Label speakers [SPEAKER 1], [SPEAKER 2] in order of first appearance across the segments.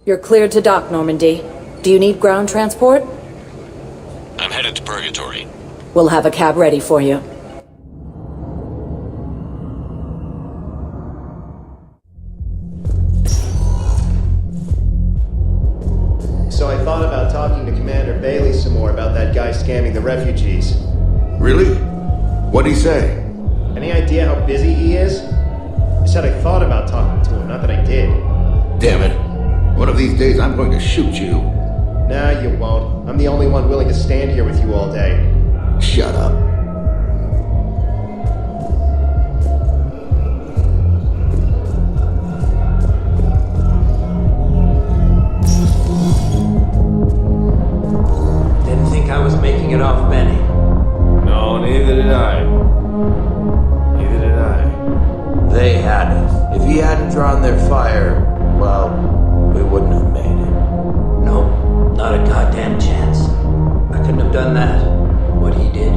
[SPEAKER 1] You're cleared to dock, Normandy. Do you need ground transport?
[SPEAKER 2] I'm headed to Purgatory.
[SPEAKER 1] We'll have a cab ready for you.
[SPEAKER 3] So I thought about talking to Commander Bailey some more about that guy scamming the refugees.
[SPEAKER 4] Really? What'd he say?
[SPEAKER 3] Any idea how busy he is? I said I thought about talking to him, not that I did.
[SPEAKER 4] Damn it. One of these days I'm going to shoot you.
[SPEAKER 3] Nah, you won't. I'm the only one willing to stand here with you all day.
[SPEAKER 4] Shut up.
[SPEAKER 5] Didn't think I was making it off Benny.
[SPEAKER 6] No, neither did I. Neither did I.
[SPEAKER 5] They had us. If he hadn't drawn their fire, well, we wouldn't have made it. Nope, not a goddamn chance. I couldn't have done that, what he did.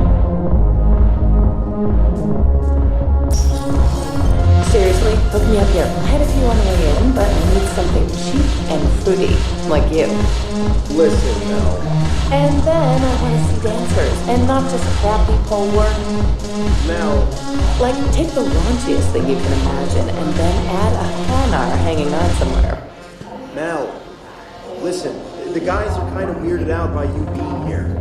[SPEAKER 1] Seriously, hook me up here. I had a few on the way in, but I need something cheap and fruity, like you.
[SPEAKER 3] Listen, Mel.
[SPEAKER 1] And then I want to see dancers, and not just crappy pole work.
[SPEAKER 3] Mel.
[SPEAKER 1] Like, take the raunchiest thing you can imagine, and then add a Hanar hanging on somewhere.
[SPEAKER 3] Mel. Listen, the guys are kind of weirded out by you being here.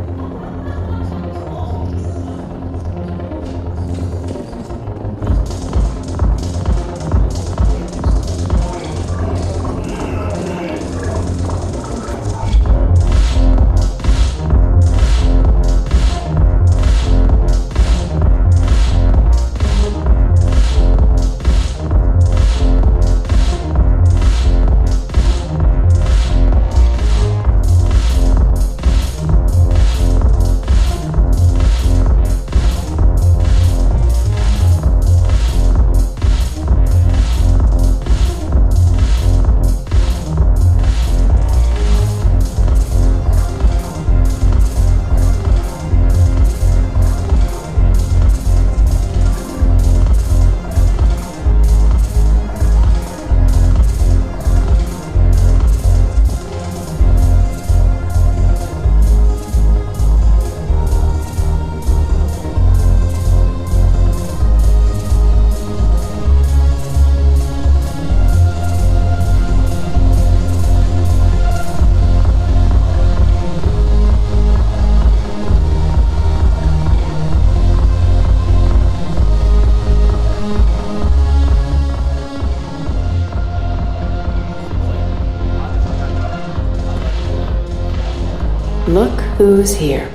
[SPEAKER 7] Look who's here.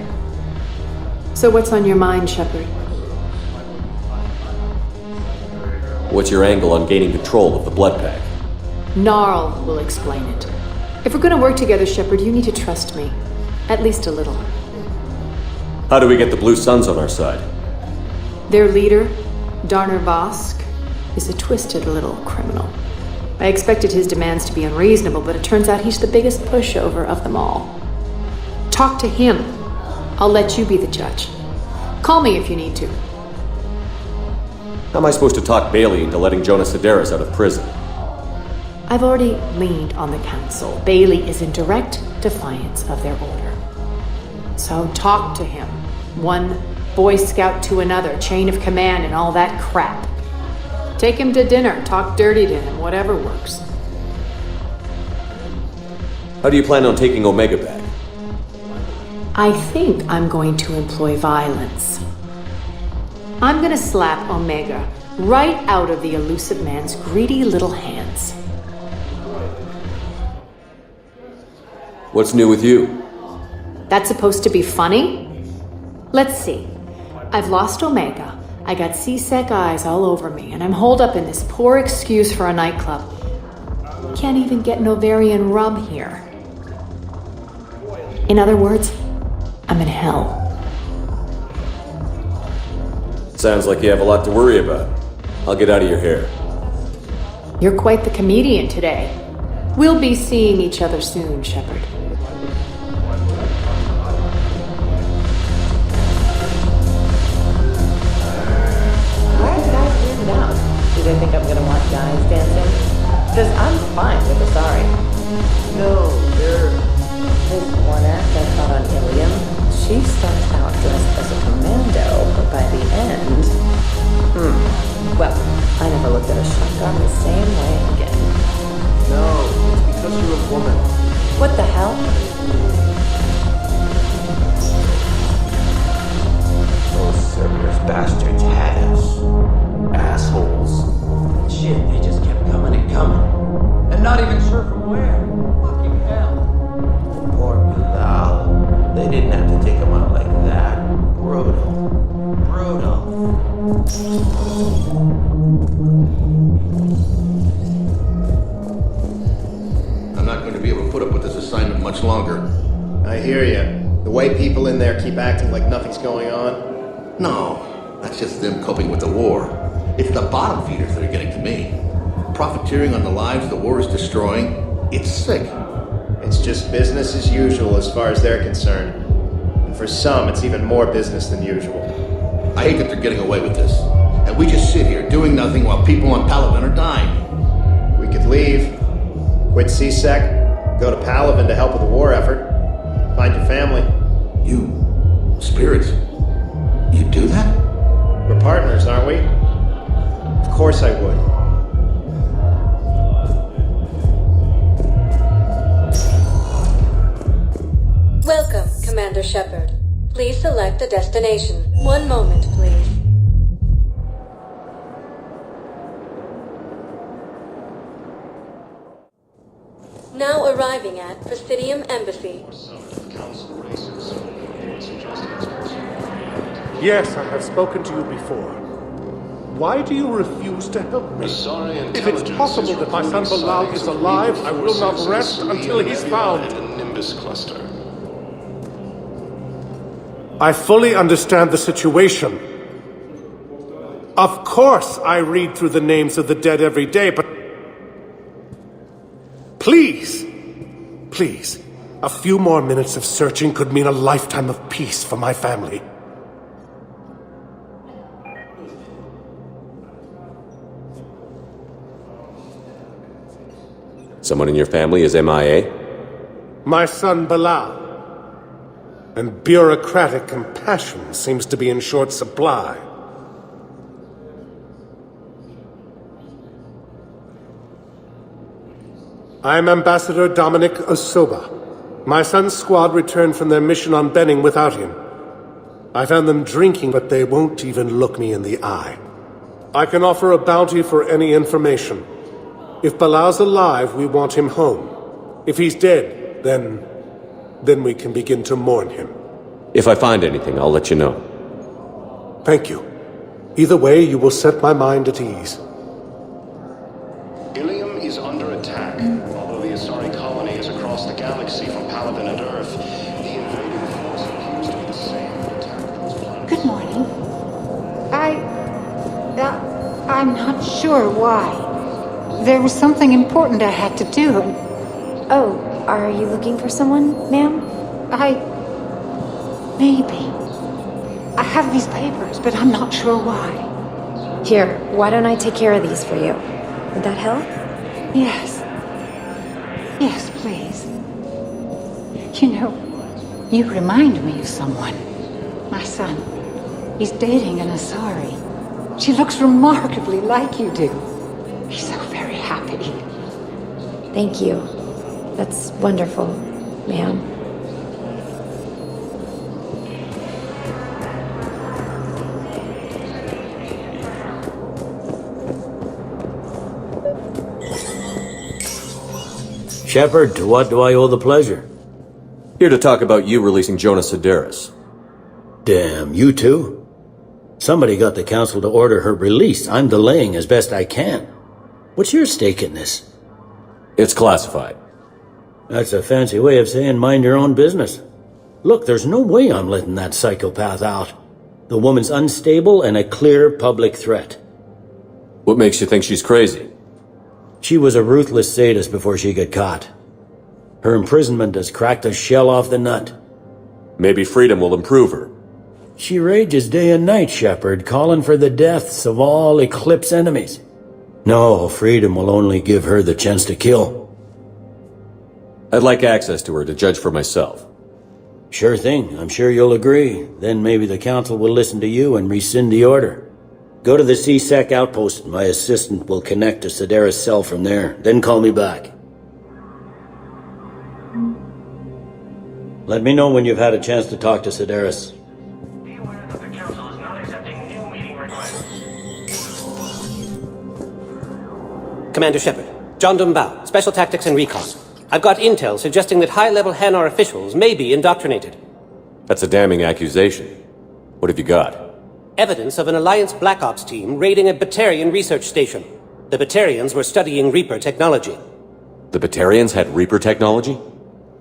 [SPEAKER 7] So what's on your mind, Shepard?
[SPEAKER 2] What's your angle on gaining control of the blood pack?
[SPEAKER 7] Gnarl will explain it. If we're gonna work together, Shepard, you need to trust me. At least a little.
[SPEAKER 2] How do we get the Blue Suns on our side?
[SPEAKER 7] Their leader, Darner Vosk, is a twisted little criminal. I expected his demands to be unreasonable, but it turns out he's the biggest pushover of them all. Talk to him. I'll let you be the judge. Call me if you need to.
[SPEAKER 2] How am I supposed to talk Bailey into letting Jonas Sedaris out of prison?
[SPEAKER 7] I've already leaned on the council. Bailey is in direct defiance of their order. So talk to him. One Boy Scout to another, chain of command and all that crap. Take him to dinner, talk dirty to him, whatever works.
[SPEAKER 2] How do you plan on taking Omega back?
[SPEAKER 7] I think I'm going to employ violence. I'm gonna slap Omega right out of the elusive man's greedy little hands.
[SPEAKER 2] What's new with you?
[SPEAKER 7] That's supposed to be funny? Let's see. I've lost Omega. I got CSEC eyes all over me, and I'm holed up in this poor excuse for a nightclub. Can't even get an Ovarian rub here. In other words, I'm in hell.
[SPEAKER 2] Sounds like you have a lot to worry about. I'll get out of your hair.
[SPEAKER 7] You're quite the comedian today. We'll be seeing each other soon, Shepard.
[SPEAKER 1] Why are the guys weirded out? Do they think I'm gonna want guys dancing? Because I'm fine with Asari.
[SPEAKER 3] No,
[SPEAKER 1] She starts out dressed as a commando, but by the end... Well, I never looked at a shotgun the same way again.
[SPEAKER 6] No, it's because you're a woman.
[SPEAKER 1] What the hell?
[SPEAKER 5] Those Cerberus bastards had us. Assholes. Shit, they just kept coming and coming. And not even sure from where. Fucking hell. Poor Bilal. They didn't have to take him out like that. Brutal.
[SPEAKER 4] I'm not going to be able to put up with this assignment much longer.
[SPEAKER 3] I hear you. The way people in there keep acting like nothing's going on.
[SPEAKER 4] No, that's just them coping with the war. It's the bottom feeders that are getting to me. Profiteering on the lives the war is destroying. It's sick.
[SPEAKER 3] It's just business as usual as far as they're concerned. And for some, it's even more business than usual.
[SPEAKER 4] I hate that they're getting away with this. And we just sit here doing nothing while people on Paragon are dying.
[SPEAKER 3] We could leave, quit CSEC, go to Paragon to help with the war effort, find your family.
[SPEAKER 4] You, spirits, you do that?
[SPEAKER 3] We're partners, aren't we? Of course I would.
[SPEAKER 8] Welcome, Commander Shepard. Please select a destination. One moment, please. Now arriving at Presidium Embassy.
[SPEAKER 9] Yes, I have spoken to you before. Why do you refuse to help me? If it's possible that my son Bilal is alive, I will not rest until he's found. I fully understand the situation. Of course I read through the names of the dead every day, but... Please, a few more minutes of searching could mean a lifetime of peace for my family.
[SPEAKER 2] Someone in your family is MIA?
[SPEAKER 9] My son Bilal. And bureaucratic compassion seems to be in short supply. I'm Ambassador Dominic Osoba. My son's squad returned from their mission on Benning without him. I found them drinking, but they won't even look me in the eye. I can offer a bounty for any information. If Bilal's alive, we want him home. If he's dead, then we can begin to mourn him.
[SPEAKER 2] If I find anything, I'll let you know.
[SPEAKER 9] Thank you. Either way, you will set my mind at ease.
[SPEAKER 10] Ilium is under attack. Although the Asari colony is across the galaxy from Paragon and Earth, the invading force appears to be the same attack across planets.
[SPEAKER 11] Good morning. I'm not sure why. There was something important I had to do.
[SPEAKER 12] Oh, are you looking for someone, ma'am?
[SPEAKER 11] Maybe. I have these papers, but I'm not sure why.
[SPEAKER 12] Here, why don't I take care of these for you? Would that help?
[SPEAKER 11] Yes. Yes, please. You know, you remind me of someone. My son. He's dating an Asari. She looks remarkably like you do. He's so very happy.
[SPEAKER 12] Thank you. That's wonderful, ma'am.
[SPEAKER 5] Shepard, to what do I owe the pleasure?
[SPEAKER 2] Here to talk about you releasing Jonas Sideris.
[SPEAKER 5] Damn, you too? Somebody got the council to order her release. I'm delaying as best I can. What's your stake in this?
[SPEAKER 2] It's classified.
[SPEAKER 5] That's a fancy way of saying mind your own business. Look, there's no way I'm letting that psychopath out. The woman's unstable and a clear public threat.
[SPEAKER 2] What makes you think she's crazy?
[SPEAKER 5] She was a ruthless sadist before she got caught. Her imprisonment has cracked the shell off the nut.
[SPEAKER 2] Maybe freedom will improve her.
[SPEAKER 5] She rages day and night, Shepard, calling for the deaths of all Eclipse enemies. No, freedom will only give her the chance to kill.
[SPEAKER 2] I'd like access to her to judge for myself.
[SPEAKER 5] Sure thing. I'm sure you'll agree. Then maybe the Council will listen to you and rescind the order. Go to the C-Sec outpost. My assistant will connect to Sedaris' cell from there. Then call me back. Let me know when you've had a chance to talk to Sedaris.
[SPEAKER 10] Be aware that the Council is not accepting new meeting requests.
[SPEAKER 13] Commander Shepard, John Dumbao, Special Tactics and Recon. I've got intel suggesting that high-level Hanar officials may be indoctrinated.
[SPEAKER 2] That's a damning accusation. What have you got?
[SPEAKER 13] Evidence of an Alliance Black Ops team raiding a Batarian research station. The Batarians were studying Reaper technology.
[SPEAKER 2] The Batarians had Reaper technology?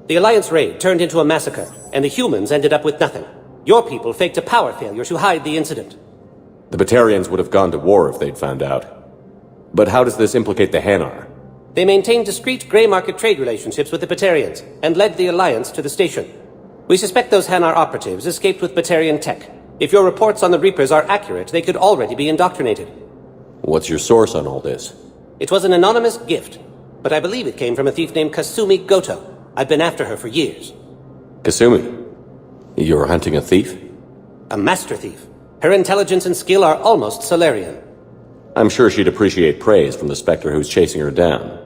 [SPEAKER 13] The Alliance raid turned into a massacre, and the humans ended up with nothing. Your people faked a power failure to hide the incident.
[SPEAKER 2] The Batarians would have gone to war if they'd found out. But how does this implicate the Hanar?
[SPEAKER 13] They maintained discreet grey market trade relationships with the Batarians, and led the Alliance to the station. We suspect those Hanar operatives escaped with Batarian tech. If your reports on the Reapers are accurate, they could already be indoctrinated.
[SPEAKER 2] What's your source on all this?
[SPEAKER 13] It was an anonymous gift, but I believe it came from a thief named Kasumi Goto. I've been after her for years.
[SPEAKER 2] Kasumi? You're hunting a thief?
[SPEAKER 13] A master thief. Her intelligence and skill are almost Salarian.
[SPEAKER 2] I'm sure she'd appreciate praise from the Spectre who's chasing her down.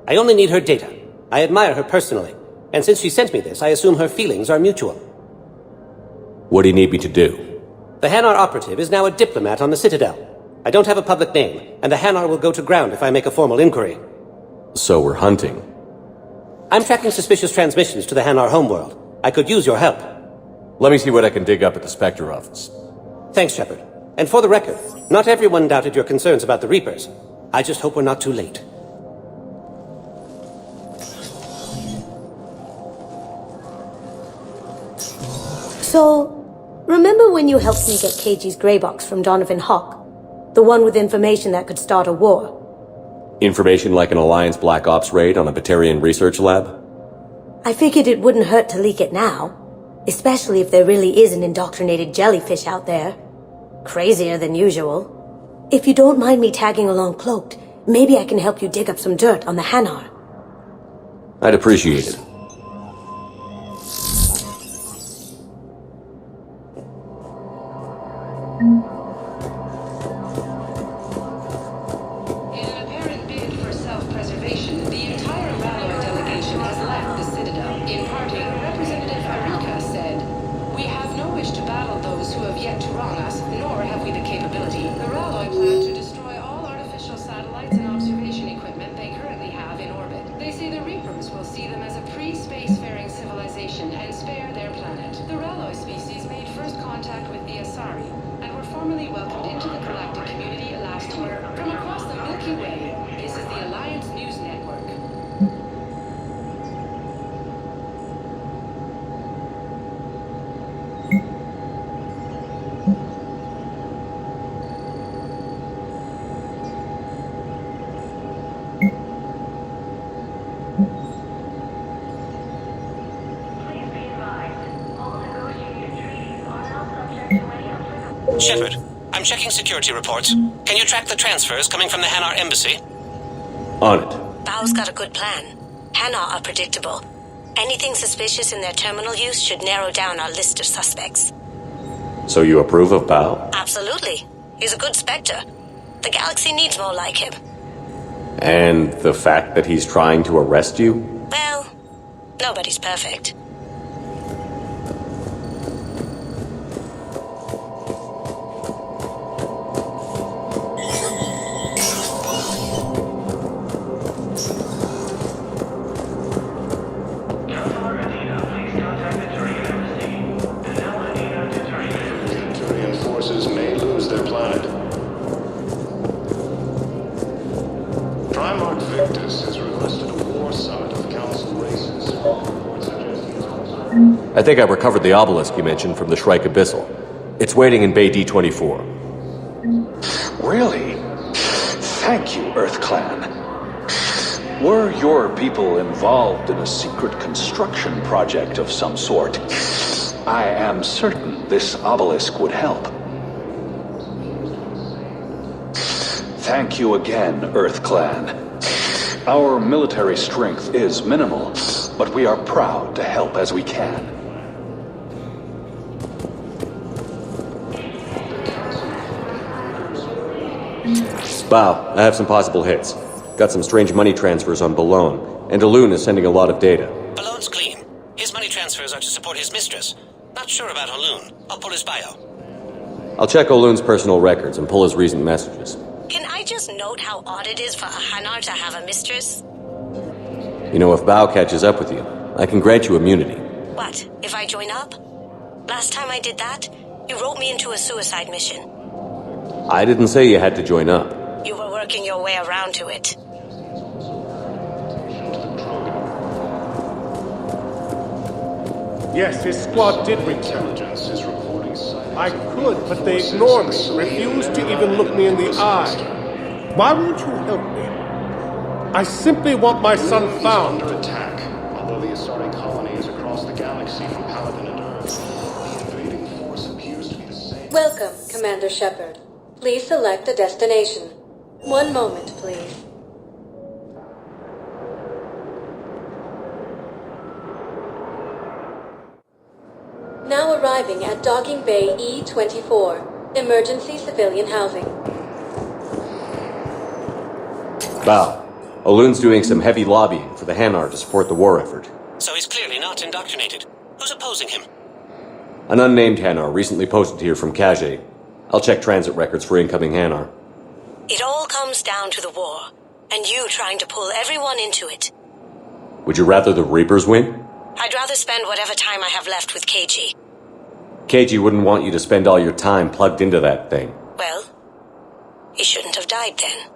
[SPEAKER 13] I only need her data. I admire her personally, and since she sent me this, I assume her feelings are mutual.
[SPEAKER 2] What do you need me to do?
[SPEAKER 13] The Hanar operative is now a diplomat on the Citadel. I don't have a public name, and the Hanar will go to ground if I make a formal inquiry.
[SPEAKER 2] So we're hunting?
[SPEAKER 13] I'm tracking suspicious transmissions to the Hanar homeworld. I could use your help.
[SPEAKER 2] Let me see what I can dig up at the Spectre office.
[SPEAKER 13] Thanks, Shepard. And for the record, not everyone doubted your concerns about the Reapers. I just hope we're not too late.
[SPEAKER 14] So, remember when you helped me get KG's grey box from Donovan Hawk? The one with information that could start a war?
[SPEAKER 2] Information like an Alliance Black Ops raid on a Batarian research lab?
[SPEAKER 14] I figured it wouldn't hurt to leak it now. Especially if there really is an indoctrinated jellyfish out there. Crazier than usual. If you don't mind me tagging along cloaked, maybe I can help you dig up some dirt on the Hanar.
[SPEAKER 2] I'd appreciate it.
[SPEAKER 15] In an apparent bid for self-preservation, the entire Ralloy delegation has left the Citadel. In parting, Representative Aria said, "We have no wish to battle those who have yet to wrong us, nor have we the capability. The Ralloy plan to destroy all artificial satellites and observation equipment they currently have in orbit. They say the Reapers will see them as a pre-spacefaring civilization and spare their planet. The Ralloy species made first contact with the Asari, and were formally welcomed into the galactic community last year. From across the Milky Way, this is the Alliance News Network."
[SPEAKER 13] Shepard, I'm checking security reports. Can you track the transfers coming from the Hanar embassy?
[SPEAKER 2] On it.
[SPEAKER 14] Bao's got a good plan. Hanar are predictable. Anything suspicious in their terminal use should narrow down our list of suspects.
[SPEAKER 2] So you approve of Bao?
[SPEAKER 14] Absolutely. He's a good Spectre. The galaxy needs more like him.
[SPEAKER 2] And the fact that he's trying to arrest you?
[SPEAKER 14] Well, nobody's perfect.
[SPEAKER 10] Forces may lose their planet. Primarch Victus has requested a war summit of Council races.
[SPEAKER 2] I think I recovered the obelisk you mentioned from the Shrike Abyssal. It's waiting in Bay D-24.
[SPEAKER 16] Really? Thank you, Earth Clan. Were your people involved in a secret construction project of some sort, I am certain this obelisk would help. Thank you again, Earth Clan. Our military strength is minimal, but we are proud to help as we can.
[SPEAKER 2] Bow, I have some possible hits. Got some strange money transfers on Balone, and Alun is sending a lot of data.
[SPEAKER 13] Balone's clean. His money transfers are to support his mistress. Not sure about Alun. I'll pull his bio.
[SPEAKER 2] I'll check Olun's personal records and pull his recent messages.
[SPEAKER 14] Can I just note how odd it is for a Hanar to have a mistress?
[SPEAKER 2] You know, if Bow catches up with you, I can grant you immunity.
[SPEAKER 14] What, if I join up? Last time I did that, you wrote me into a suicide mission.
[SPEAKER 2] I didn't say you had to join up.
[SPEAKER 14] You were working your way around to it.
[SPEAKER 9] Yes, his squad did return. I could, but they ignore me, refuse to even look me in the eye. Why won't you help me? I simply want my son found.
[SPEAKER 10] Under attack. Although the Asari colony is across the galaxy from Paragon and Earth, the invading force appears to be the same.
[SPEAKER 8] Welcome, Commander Shepard. Please select a destination. One moment, please. Now arriving at Docking Bay E-24, Emergency Civilian Housing.
[SPEAKER 2] Bow, Olun's doing some heavy lobbying for the Hanar to support the war effort.
[SPEAKER 13] So he's clearly not indoctrinated. Who's opposing him?
[SPEAKER 2] An unnamed Hanar recently posted here from Kajay. I'll check transit records for incoming Hanar.
[SPEAKER 14] It all comes down to the war, and you trying to pull everyone into it.
[SPEAKER 2] Would you rather the Reapers win?
[SPEAKER 14] I'd rather spend whatever time I have left with KG.
[SPEAKER 2] KG wouldn't want you to spend all your time plugged into that thing.
[SPEAKER 14] Well, he shouldn't have died then.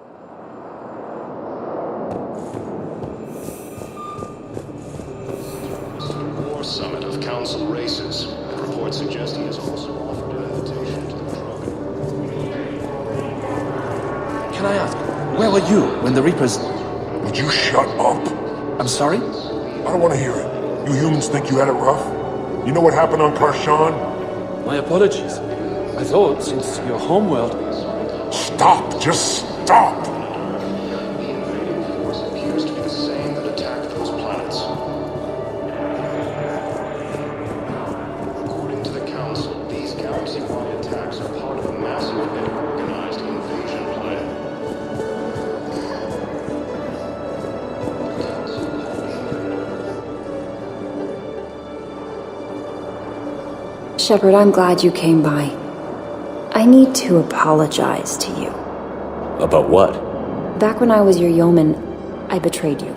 [SPEAKER 10] War summit of council races. Reports suggest he has also offered an invitation to the Paragon.
[SPEAKER 6] Can I ask, where were you when the Reapers...
[SPEAKER 17] Would you shut up?
[SPEAKER 6] I'm sorry?
[SPEAKER 17] I don't want to hear it. You humans think you had it rough? You know what happened on Karshan?
[SPEAKER 6] My apologies. I thought, since your homeworld...
[SPEAKER 17] Stop! Just stop!
[SPEAKER 10] The invading force appears to be the same that attacked those planets. According to the Council, these galaxy-wide attacks are part of a massive and organized invasion plan.
[SPEAKER 18] Shepard, I'm glad you came by. I need to apologize to you.
[SPEAKER 2] About what?
[SPEAKER 18] Back when I was your yeoman, I betrayed you.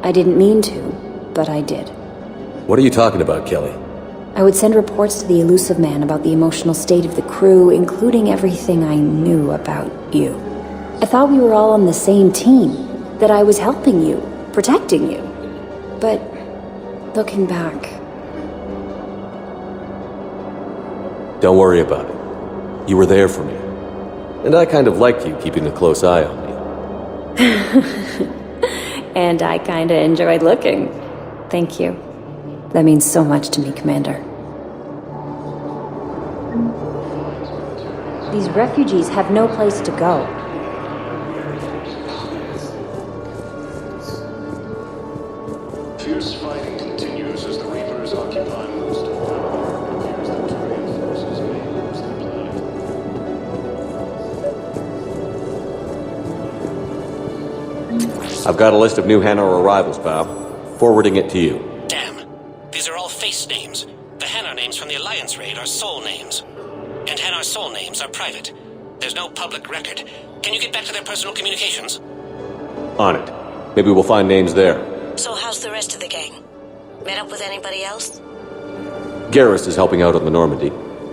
[SPEAKER 18] I didn't mean to, but I did.
[SPEAKER 2] What are you talking about, Kelly?
[SPEAKER 18] I would send reports to the Elusive Man about the emotional state of the crew, including everything I knew about you. I thought we were all on the same team, that I was helping you, protecting you. But, looking back...
[SPEAKER 2] Don't worry about it. You were there for me. And I kind of liked you keeping a close eye on me.
[SPEAKER 18] And I kinda enjoyed looking. Thank you. That means so much to me, Commander. These refugees have no place to go.
[SPEAKER 10] Fierce fighting continues as the Reapers occupy most of Paragon. It appears that Turian forces may lose their planet.
[SPEAKER 2] I've got a list of new Hanar arrivals, Bob. Forwarding it to you.
[SPEAKER 13] Damn. These are all face names. The Hanar names from the Alliance raid are soul names. And Hanar soul names are private. There's no public record. Can you get back to their personal communications?
[SPEAKER 2] On it. Maybe we'll find names there.
[SPEAKER 14] So how's the rest of the gang? Met up with anybody else?
[SPEAKER 2] Garrus is helping out on the Normandy.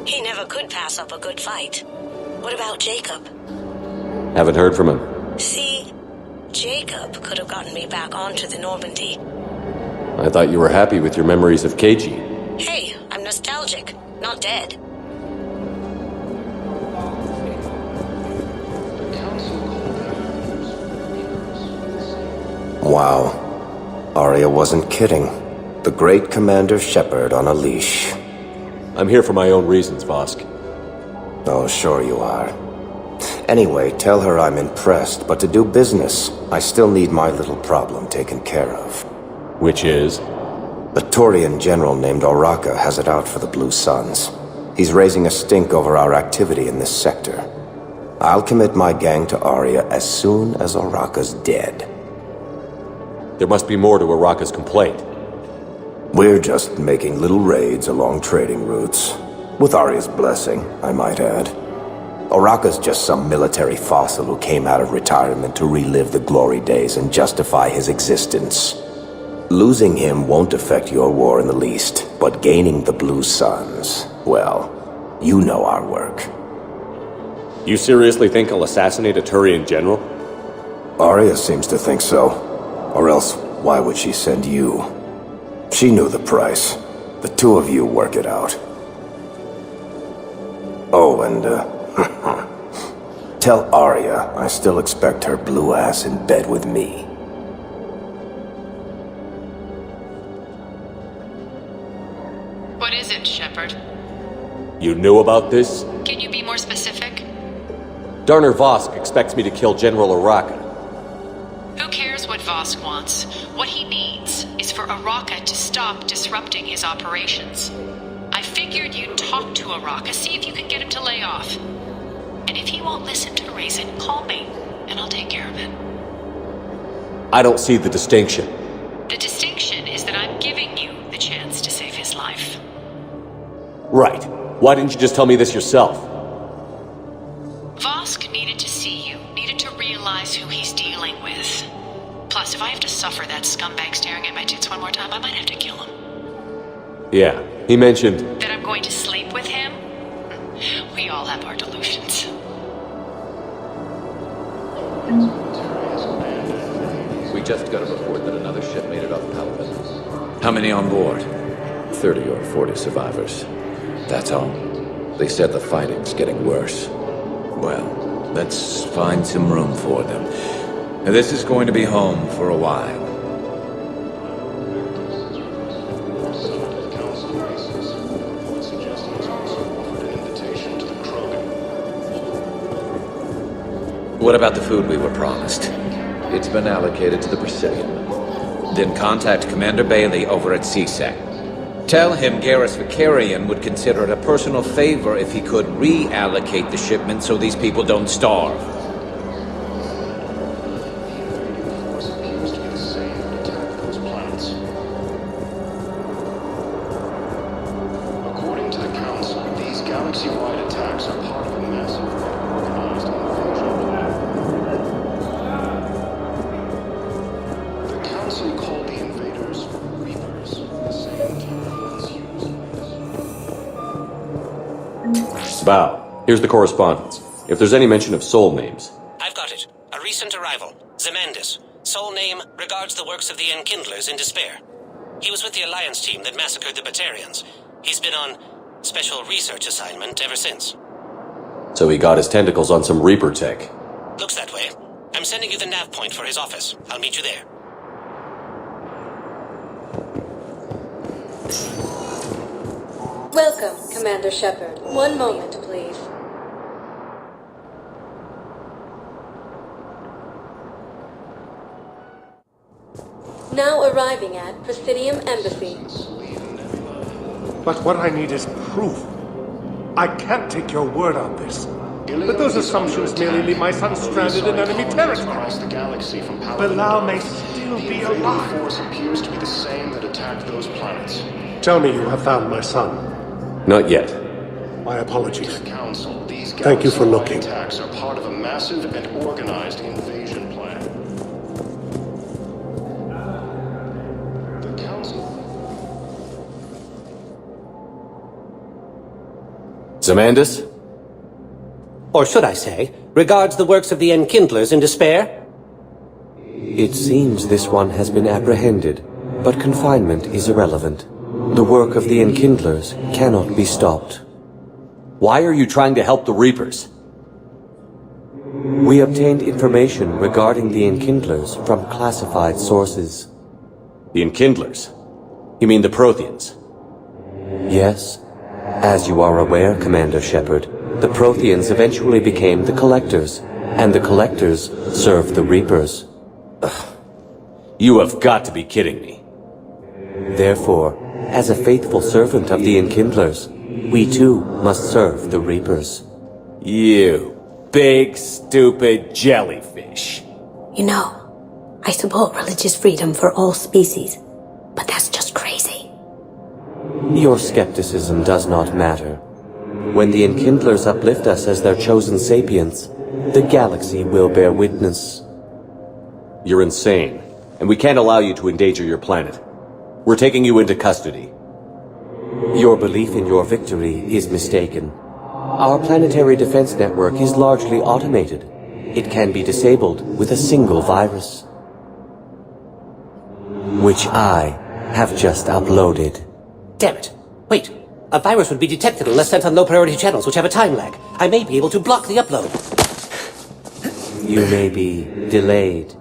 [SPEAKER 14] He never could pass up a good fight. What about Jacob?
[SPEAKER 2] Haven't heard from him.
[SPEAKER 14] See, Jacob could have gotten me back onto the Normandy.
[SPEAKER 2] I thought you were happy with your memories of KG.
[SPEAKER 14] Hey, I'm nostalgic, not dead.
[SPEAKER 19] Wow. Aria wasn't kidding. The great Commander Shepard on a leash.
[SPEAKER 2] I'm here for my own reasons, Vosk.
[SPEAKER 19] Oh, sure you are. Anyway, tell her I'm impressed, but to do business, I still need my little problem taken care of.
[SPEAKER 2] Which is?
[SPEAKER 19] A Turian general named Oraka has it out for the Blue Suns. He's raising a stink over our activity in this sector. I'll commit my gang to Aria as soon as Araka's dead.
[SPEAKER 2] There must be more to Araka's complaint.
[SPEAKER 19] We're just making little raids along trading routes. With Aria's blessing, I might add. Araka's just some military fossil who came out of retirement to relive the glory days and justify his existence. Losing him won't affect your war in the least, but gaining the Blue Suns, well, you know our work.
[SPEAKER 2] You seriously think I'll assassinate a Turian general?
[SPEAKER 19] Aria seems to think so. Or else, why would she send you? She knew the price. The two of you work it out. Oh, and, tell Aria I still expect her blue ass in bed with me.
[SPEAKER 7] What is it, Shepard?
[SPEAKER 2] You knew about this?
[SPEAKER 7] Can you be more specific?
[SPEAKER 2] Darner Vosk expects me to kill General Araka.
[SPEAKER 7] Who cares what Vosk wants? What he needs is for Araka to stop disrupting his operations. I figured you'd talk to Araka, see if you can get him to lay off. And if he won't listen to reason, call me, and I'll take care of it.
[SPEAKER 2] I don't see the distinction.
[SPEAKER 7] The distinction is that I'm giving you the chance to save his life.
[SPEAKER 2] Right. Why didn't you just tell me this yourself?
[SPEAKER 7] Vosk needed to see you, needed to realize who he's dealing with. Plus, if I have to suffer that scumbag staring at my tits one more time, I might have to kill him.
[SPEAKER 2] Yeah, he mentioned...
[SPEAKER 7] That I'm going to sleep with him? We all have our delusions.
[SPEAKER 16] We just got a report that another ship made it off Paragon. How many on board? 30 or 40 survivors. That's all. They said the fighting's getting worse. Well, let's find some room for them. Now, this is going to be home for a while. What about the food we were promised? It's been allocated to the Presidium. Then contact Commander Bailey over at CSEC. Tell him Garrus Vicarian would consider it a personal favor if he could reallocate the shipment so these people don't starve.
[SPEAKER 10] According to the Council, these galaxy-wide attacks are part of a massive organized invasion plan. The Council called the invaders Reapers. The same term used.
[SPEAKER 2] Val, here's the correspondence. If there's any mention of soul names.
[SPEAKER 13] I've got it. A recent arrival. Zemandis. Soul name regards the works of the Enkindlers in despair. He was with the Alliance team that massacred the Batarians. He's been on special research assignment ever since.
[SPEAKER 2] So he got his tentacles on some Reaper tech.
[SPEAKER 13] Looks that way. I'm sending you the nav point for his office. I'll meet you there.
[SPEAKER 8] Welcome, Commander Shepard. One moment, please. Now arriving at Presidium Embassy.
[SPEAKER 9] But what I need is proof. I can't take your word on this. But those assumptions merely leave my son stranded in enemy territory.
[SPEAKER 10] Across the galaxy from Paragon.
[SPEAKER 9] Bilal may still be
[SPEAKER 10] The
[SPEAKER 9] alive.
[SPEAKER 10] force appears to be the same that attacked those planets.
[SPEAKER 9] Tell me you have found my son.
[SPEAKER 2] Not yet.
[SPEAKER 9] My apologies.
[SPEAKER 10] Council, these
[SPEAKER 9] Thank you for
[SPEAKER 10] galaxy-wide
[SPEAKER 9] looking.
[SPEAKER 10] attacks are part of a massive and organized invasion plan. The Council.
[SPEAKER 2] Zemandis?
[SPEAKER 13] Or should I say, regards the works of the Enkindlers in despair?
[SPEAKER 20] It seems this one has been apprehended, but confinement is irrelevant. The work of the Enkindlers cannot be stopped.
[SPEAKER 2] Why are you trying to help the Reapers?
[SPEAKER 20] We obtained information regarding the Enkindlers from classified sources.
[SPEAKER 2] The Enkindlers? You mean the Protheans?
[SPEAKER 20] Yes. As you are aware, Commander Shepard, the Protheans eventually became the Collectors, and the Collectors served the Reapers.
[SPEAKER 2] You have got to be kidding me.
[SPEAKER 20] Therefore, as a faithful servant of the Enkindlers, we too must serve the Reapers.
[SPEAKER 2] You big, stupid jellyfish.
[SPEAKER 14] You know, I support religious freedom for all species, but that's just crazy.
[SPEAKER 20] Your skepticism does not matter. When the Enkindlers uplift us as their chosen sapients, the galaxy will bear witness.
[SPEAKER 2] You're insane, and we can't allow you to endanger your planet. We're taking you into custody.
[SPEAKER 20] Your belief in your victory is mistaken. Our planetary defense network is largely automated. It can be disabled with a single virus, which I have just uploaded.
[SPEAKER 13] Damn it. Wait. A virus would be detected unless sent on low-priority channels, which have a time lag. I may be able to block the upload.
[SPEAKER 20] You may be delayed.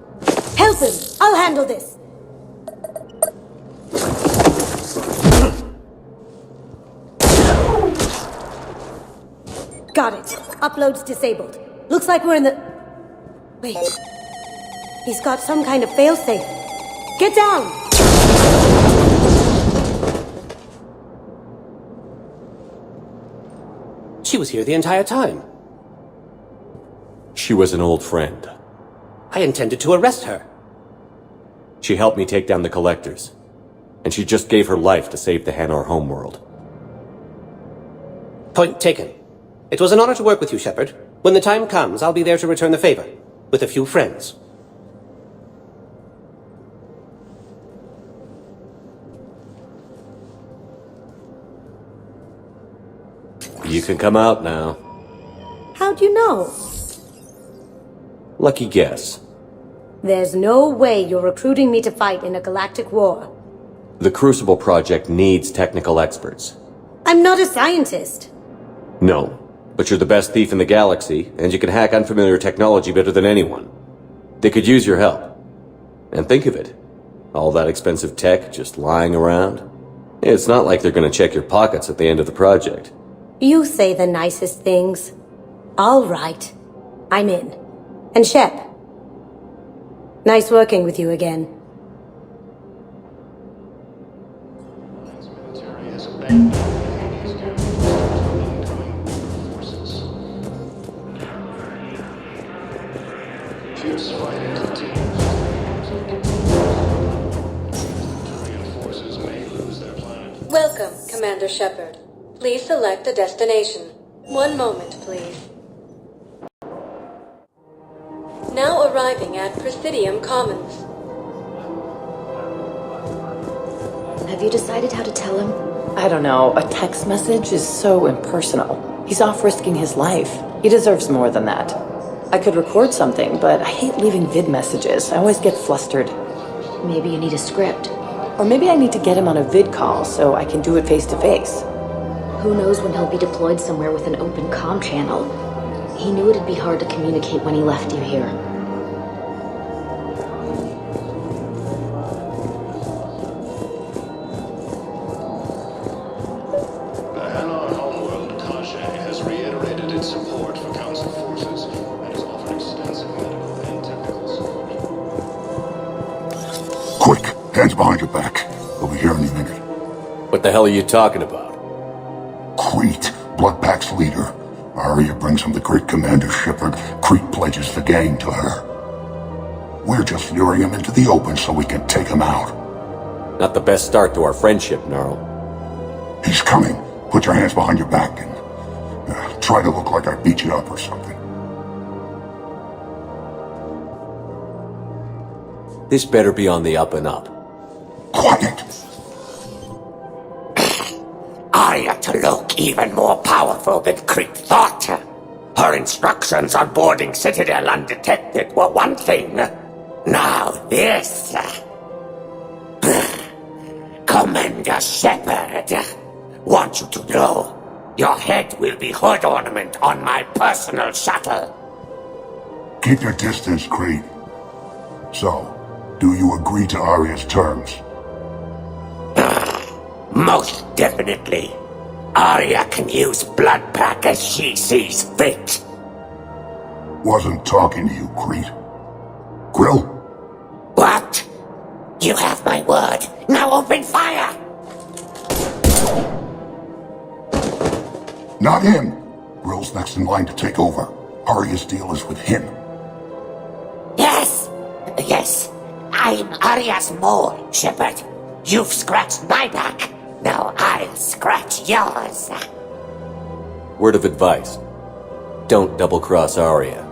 [SPEAKER 14] Help him! I'll handle this! Got it. Upload's disabled. Looks like we're in the... Wait. He's got some kind of failsafe. Get down!
[SPEAKER 13] She was here the entire time.
[SPEAKER 2] She was an old friend.
[SPEAKER 13] I intended to arrest her.
[SPEAKER 2] She helped me take down the Collectors. And she just gave her life to save the Hanar homeworld.
[SPEAKER 13] Point taken. It was an honor to work with you, Shepard. When the time comes, I'll be there to return the favor. With a few friends.
[SPEAKER 2] You can come out now.
[SPEAKER 14] How'd you know?
[SPEAKER 2] Lucky guess.
[SPEAKER 14] There's no way you're recruiting me to fight in a galactic war.
[SPEAKER 2] The Crucible Project needs technical experts.
[SPEAKER 14] I'm not a scientist.
[SPEAKER 2] No, but you're the best thief in the galaxy, and you can hack unfamiliar technology better than anyone. They could use your help. And think of it. All that expensive tech just lying around. It's not like they're gonna check your pockets at the end of the project.
[SPEAKER 14] You say the nicest things. All right. I'm in. And Shep. Nice working with you again.
[SPEAKER 8] Welcome, Commander Shepherd. Please select a destination. One moment, please. Now arriving at Presidium Commons.
[SPEAKER 18] Have you decided how to tell him?
[SPEAKER 7] I don't know. A text message is so impersonal. He's off risking his life. He deserves more than that. I could record something, but I hate leaving vid messages. I always get flustered.
[SPEAKER 18] Maybe you need a script.
[SPEAKER 7] Or maybe I need to get him on a vid call so I can do it face to face.
[SPEAKER 18] Who knows when he'll be deployed somewhere with an open comm channel. He knew it'd be hard to communicate when he left you here.
[SPEAKER 10] The Hanar homeworld, Kashe, has reiterated its support for Council forces and has offered extensive medical and technical support.
[SPEAKER 17] Quick, hands behind your back. We'll be here any minute.
[SPEAKER 2] What the hell are you talking about?
[SPEAKER 17] Crete, Bloodpack's leader. Aria brings him the great Commander Shepard. Crete pledges the gang to her. We're just luring him into the open so we can take him out.
[SPEAKER 2] Not the best start to our friendship, Gnarl.
[SPEAKER 17] He's coming. Put your hands behind your back and try to look like I beat you up or something.
[SPEAKER 2] This better be on the up and up.
[SPEAKER 17] Quiet!
[SPEAKER 21] Aria T'Loak even more powerful than Crete thought. Her instructions on boarding Citadel undetected were one thing. Now this. Commander Shephard, want you to know, your head will be hood ornament on my personal shuttle.
[SPEAKER 17] Keep your distance, Crete. So, do you agree to Aria's terms?
[SPEAKER 21] Most definitely. Aria can use Bloodpack as she sees fit.
[SPEAKER 17] Wasn't talking to you, Crete. Grill?
[SPEAKER 21] What? You have my word. Now open fire!
[SPEAKER 17] Not him. Grill's next in line to take over. Aria's deal is with him.
[SPEAKER 21] Yes. Yes. I'm Aria's mole, Shepard. You've scratched my back. Now I'll scratch yours.
[SPEAKER 2] Word of advice. Don't double-cross Aria.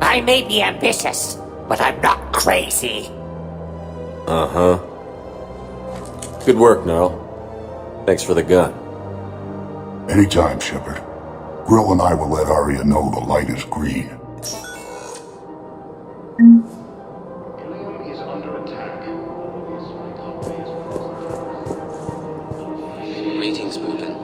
[SPEAKER 21] I may be ambitious, but I'm not crazy.
[SPEAKER 2] Uh-huh. Good work, Gnarl. Thanks for the gun.
[SPEAKER 17] Anytime, Shepard. Grill and I will let Aria know the light is green.
[SPEAKER 10] Ilium is under attack.
[SPEAKER 1] Greetings, Boopin.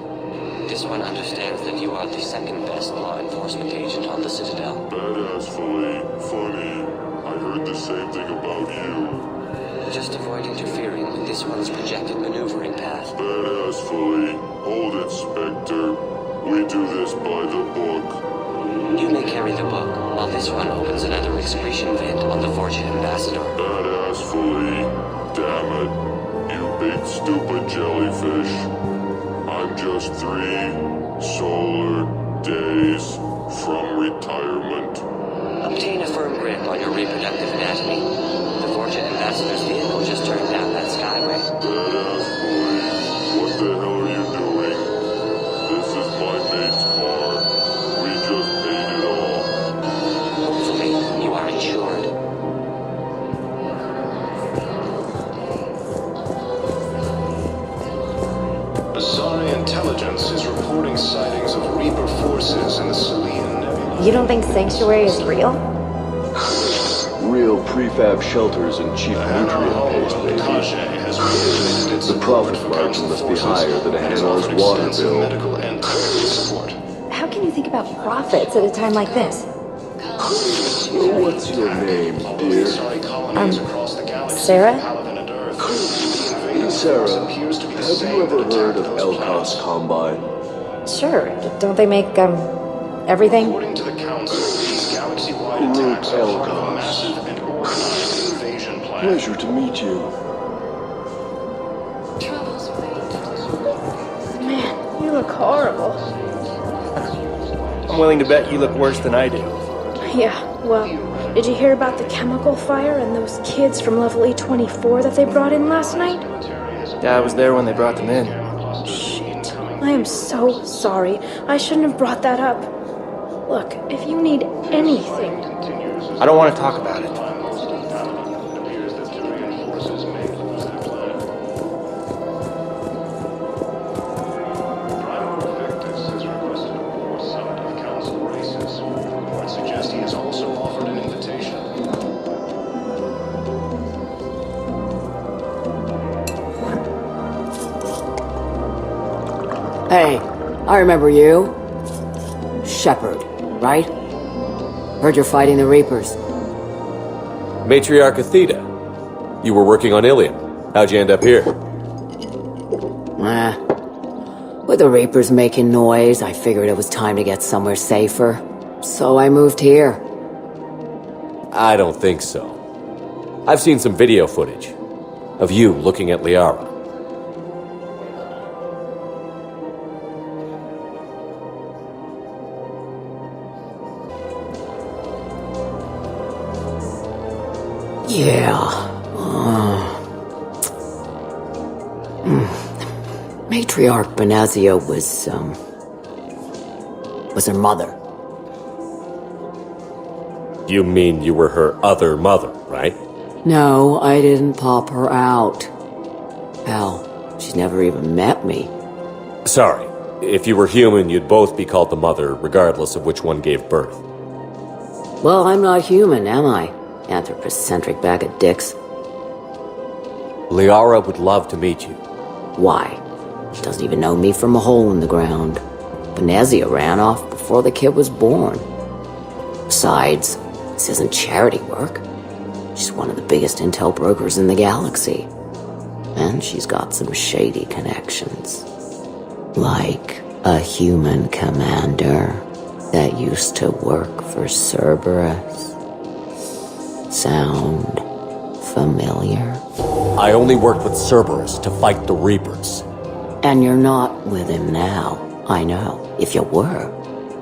[SPEAKER 1] This one understands that you are the second best law enforcement agent on the Citadel.
[SPEAKER 22] Badassfully funny. I heard the same thing about you.
[SPEAKER 1] Just avoid interfering with this one's projected maneuvering path.
[SPEAKER 22] Badassfully. Hold it, Spectre. We do this by the book.
[SPEAKER 1] You may carry the book, while this one opens another excretion vent on the Fortune Ambassador.
[SPEAKER 22] Badassfully. Damn it. You big stupid jellyfish. I'm just 3 solar days from retirement.
[SPEAKER 1] Obtain a firm grip on your reproductive anatomy. The Fortune Ambassador's vehicle just turned down that skyway.
[SPEAKER 22] Badass boy. What the hell are you doing? This is my mate's car. We just paid it all.
[SPEAKER 1] Hopefully, you are insured.
[SPEAKER 10] Asari intelligence is reporting sightings of Reaper forces in the Salarian Nebula.
[SPEAKER 12] You don't think Sanctuary is real?
[SPEAKER 23] Real prefab shelters and cheap nutrient paste, baby. The profit margin must be higher than a Hanar's water bill.
[SPEAKER 12] How can you think about profits at a time like this?
[SPEAKER 23] What's your name, dear?
[SPEAKER 12] Sarah?
[SPEAKER 23] Sarah, have you ever heard of Elkos Combine?
[SPEAKER 12] Sure. Don't they make, everything?
[SPEAKER 10] According to the Council, these galaxy-wide
[SPEAKER 23] Root
[SPEAKER 10] attacks are part of a
[SPEAKER 23] Elkos.
[SPEAKER 10] massive and organized invasion plan.
[SPEAKER 23] Pleasure to meet you.
[SPEAKER 24] Man, you look horrible.
[SPEAKER 25] I'm willing to bet you look worse than I do.
[SPEAKER 24] Yeah, well, did you hear about the chemical fire and those kids from level E24 that they brought in last night?
[SPEAKER 25] Yeah, I was there when they brought them in.
[SPEAKER 24] Shit. I am so sorry. I shouldn't have brought that up. Look, if you need anything...
[SPEAKER 25] I don't want to talk about it.
[SPEAKER 26] Hey, I remember you. Shepard, right? Heard you're fighting the Reapers.
[SPEAKER 2] Matriarch Theta. You were working on Ilium. How'd you end up here?
[SPEAKER 26] With the Reapers making noise, I figured it was time to get somewhere safer. So I moved here.
[SPEAKER 2] I don't think so. I've seen some video footage of you looking at Liara.
[SPEAKER 26] Yeah. Matriarch Benazia was her mother.
[SPEAKER 2] You mean you were her other mother, right?
[SPEAKER 26] No, I didn't pop her out. Hell, she's never even met me.
[SPEAKER 2] Sorry. If you were human, you'd both be called the mother, regardless of which one gave birth.
[SPEAKER 26] Well, I'm not human, am I? Anthropocentric bag of dicks.
[SPEAKER 2] Liara would love to meet you.
[SPEAKER 26] Why? She doesn't even know me from a hole in the ground. Benazia ran off before the kid was born. Besides, this isn't charity work. She's one of the biggest intel brokers in the galaxy. And she's got some shady connections. Like a human commander that used to work for Cerberus. Sound familiar?
[SPEAKER 2] I only worked with Cerberus to fight the Reapers.
[SPEAKER 26] And you're not with him now. I know. If you were,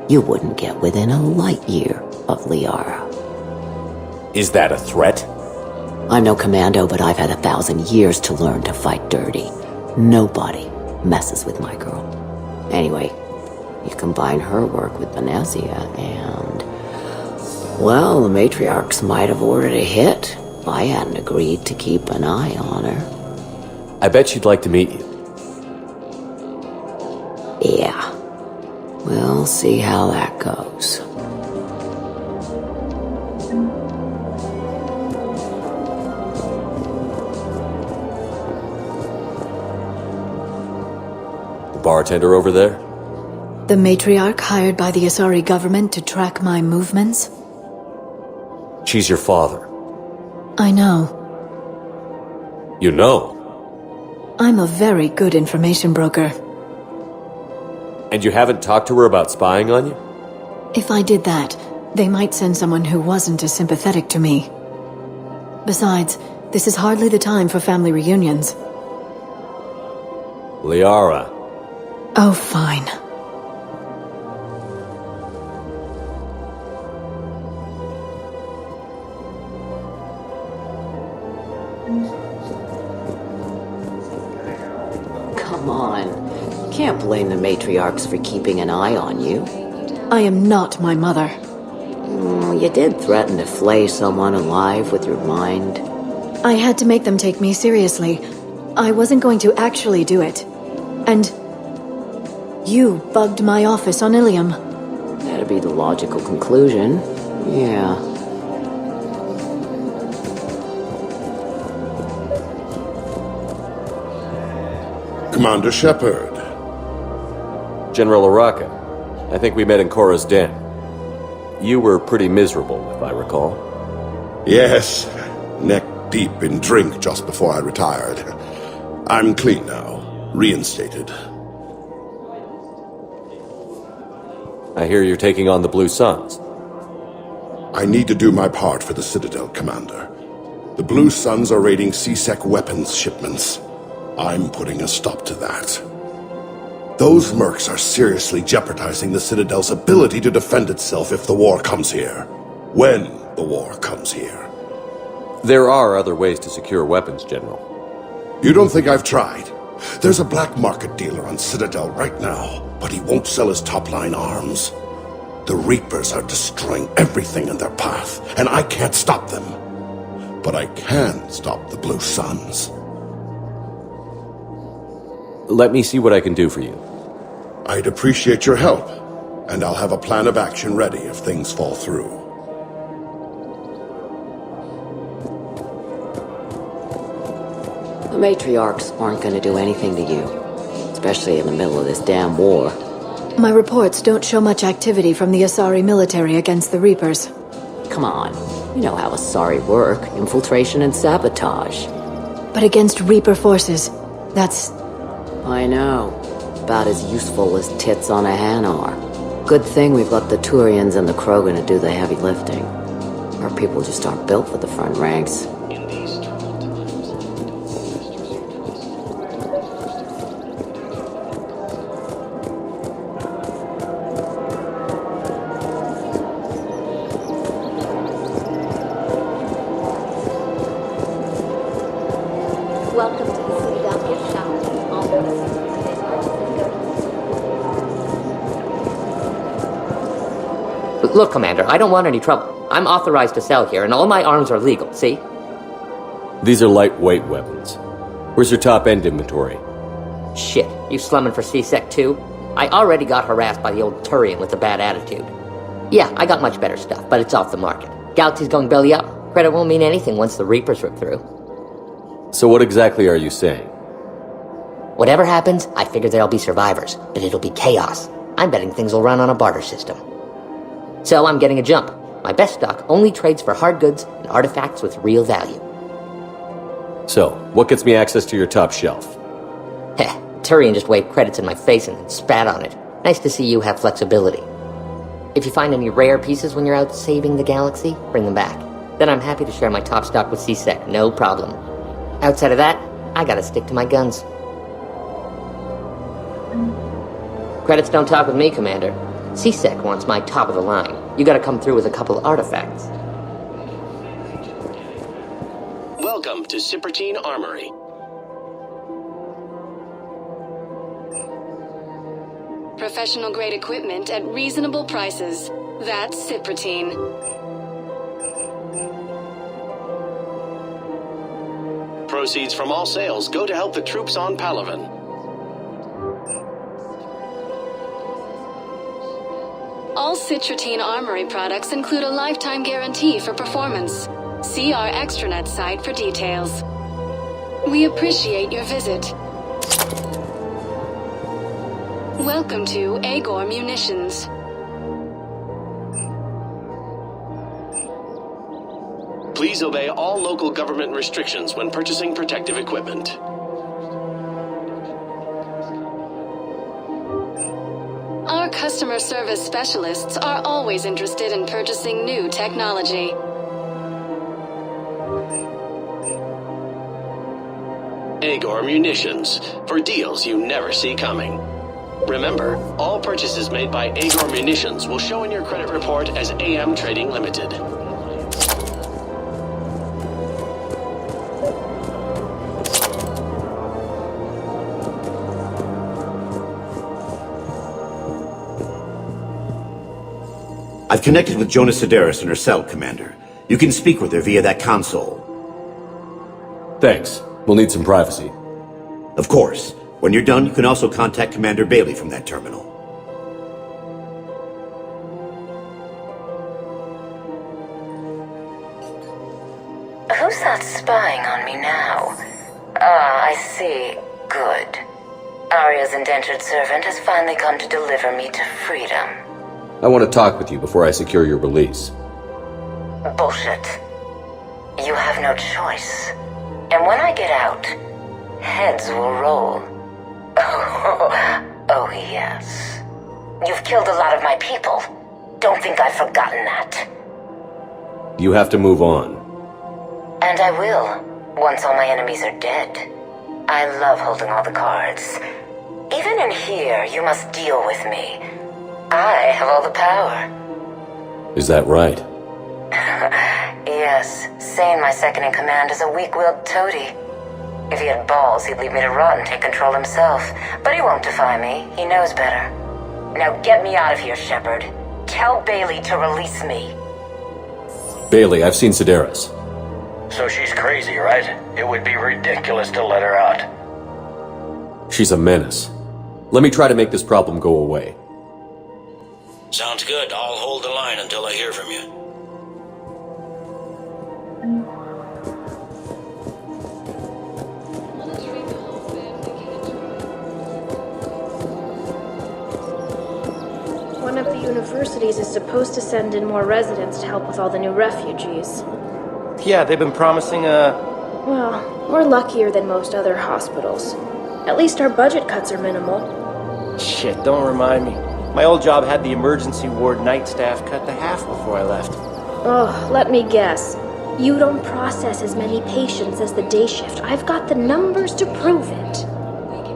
[SPEAKER 26] you wouldn't get within a light year of Liara.
[SPEAKER 2] Is that a threat?
[SPEAKER 26] I'm no commando, but I've had 1,000 years to learn to fight dirty. Nobody messes with my girl. Anyway, you combine her work with Benezia and... well, the matriarchs might have ordered a hit if I hadn't agreed to keep an eye on her.
[SPEAKER 2] I bet she'd like to meet you.
[SPEAKER 26] Yeah. We'll see how that goes.
[SPEAKER 2] The bartender over there?
[SPEAKER 3] The matriarch hired by the Asari government to track my movements?
[SPEAKER 2] She's your father.
[SPEAKER 3] I know.
[SPEAKER 2] You know?
[SPEAKER 3] I'm a very good information broker.
[SPEAKER 2] And you haven't talked to her about spying on you?
[SPEAKER 3] If I did that, they might send someone who wasn't as sympathetic to me. Besides, this is hardly the time for family reunions.
[SPEAKER 2] Liara.
[SPEAKER 3] Oh, fine.
[SPEAKER 26] Come on. Can't blame the matriarchs for keeping an eye on you.
[SPEAKER 3] I am not my mother.
[SPEAKER 26] You did threaten to flay someone alive with your mind.
[SPEAKER 3] I had to make them take me seriously. I wasn't going to actually do it. And you bugged my office on Ilium.
[SPEAKER 26] That'd be the logical conclusion. Yeah.
[SPEAKER 4] Commander Shepard.
[SPEAKER 2] General Araka. I think we met in Korra's den. You were pretty miserable, if I recall.
[SPEAKER 4] Yes, neck deep in drink just before I retired. I'm clean now, reinstated.
[SPEAKER 2] I hear you're taking on the Blue Suns.
[SPEAKER 4] I need to do my part for the Citadel, Commander. The Blue Suns are raiding C-Sec weapons shipments. I'm putting a stop to that. Those mercs are seriously jeopardizing the Citadel's ability to defend itself if the war comes here. When the war comes here.
[SPEAKER 2] There are other ways to secure weapons, General.
[SPEAKER 4] You don't think I've tried? There's a black market dealer on Citadel right now, but he won't sell his top-line arms. The Reapers are destroying everything in their path, and I can't stop them. But I can stop the Blue Suns.
[SPEAKER 2] Let me see what I can do for you.
[SPEAKER 4] I'd appreciate your help, and I'll have a plan of action ready if things fall through.
[SPEAKER 26] The matriarchs aren't going to do anything to you, especially in the middle of this damn war.
[SPEAKER 3] My reports don't show much activity from the Asari military against the Reapers.
[SPEAKER 26] Come on, you know how Asari work, infiltration and sabotage.
[SPEAKER 3] But against Reaper forces, that's...
[SPEAKER 26] I know. About as useful as tits on a Hanar. Good thing we've got the Turians and the Krogan to do the heavy lifting. Our people just aren't built for the front ranks.
[SPEAKER 12] Welcome to the Citadel gift shop. All bonuses for today's purchases go.
[SPEAKER 5] Look, Commander, I don't want any trouble. I'm authorized to sell here, and all my arms are legal, see?
[SPEAKER 2] These are lightweight weapons. Where's your top-end inventory?
[SPEAKER 5] Shit, you slumming for C-Sec too? I already got harassed by the old Turian with a bad attitude. Yeah, I got much better stuff, but it's off the market. Galaxy's going belly up. Credit won't mean anything once the Reapers rip through.
[SPEAKER 2] So what exactly are you saying?
[SPEAKER 5] Whatever happens, I figure there'll be survivors, but it'll be chaos. I'm betting things will run on a barter system. So I'm getting a jump. My best stock only trades for hard goods and artifacts with real value.
[SPEAKER 2] So, what gets me access to your top shelf?
[SPEAKER 5] Heh, Turian just waved credits in my face and then spat on it. Nice to see you have flexibility. If you find any rare pieces when you're out saving the galaxy, bring them back. Then I'm happy to share my top stock with C-Sec, no problem. Outside of that, I gotta stick to my guns. Credits don't talk with me, Commander. CSEC wants my top of the line. You gotta come through with a couple artifacts.
[SPEAKER 6] Welcome to Cypertine Armory.
[SPEAKER 8] Professional-grade equipment at reasonable prices. That's Cypertine.
[SPEAKER 6] Proceeds from all sales go to help the troops on Palaven.
[SPEAKER 8] All Cypertine Armory products include a lifetime guarantee for performance. See our extranet site for details. We appreciate your visit. Welcome to Agor Munitions.
[SPEAKER 6] Please obey all local government restrictions when purchasing protective equipment.
[SPEAKER 8] Our customer service specialists are always interested in purchasing new technology.
[SPEAKER 6] Agor Munitions, for deals you never see coming. Remember, all purchases made by Agor Munitions will show in your credit report as AM Trading Limited.
[SPEAKER 9] I've connected with Jonas Sedaris in her cell, Commander. You can speak with her via that console.
[SPEAKER 2] Thanks. We'll need some privacy.
[SPEAKER 9] Of course. When you're done, you can also contact Commander Bailey from that terminal.
[SPEAKER 11] Who's that spying on me now? Ah, I see. Good. Aria's indentured servant has finally come to deliver me to freedom.
[SPEAKER 2] I want to talk with you before I secure your release.
[SPEAKER 11] Bullshit. You have no choice. And when I get out, heads will roll. Oh yes. You've killed a lot of my people. Don't think I've forgotten that.
[SPEAKER 2] You have to move on.
[SPEAKER 11] And I will, once all my enemies are dead. I love holding all the cards. Even in here, you must deal with me. I have all the power.
[SPEAKER 2] Is that right?
[SPEAKER 11] Yes, Sane, my second-in-command, is a weak-willed toady. If he had balls, he'd leave me to rot and take control himself. But he won't defy me. He knows better. Now get me out of here, Shepard. Tell Bailey to release me.
[SPEAKER 2] Bailey, I've seen Sedaris.
[SPEAKER 15] So she's crazy, right? It would be ridiculous to let her out.
[SPEAKER 2] She's a menace. Let me try to make this problem go away.
[SPEAKER 15] Sounds good. I'll hold the line until I hear from you.
[SPEAKER 24] One of the universities is supposed to send in more residents to help with all the new refugees.
[SPEAKER 25] Yeah, they've been promising
[SPEAKER 24] Well, we're luckier than most other hospitals. At least our budget cuts are minimal.
[SPEAKER 25] Shit, don't remind me. My old job had the emergency ward night staff cut to half before I left.
[SPEAKER 24] Oh, let me guess. You don't process as many patients as the day shift. I've got the numbers to prove it.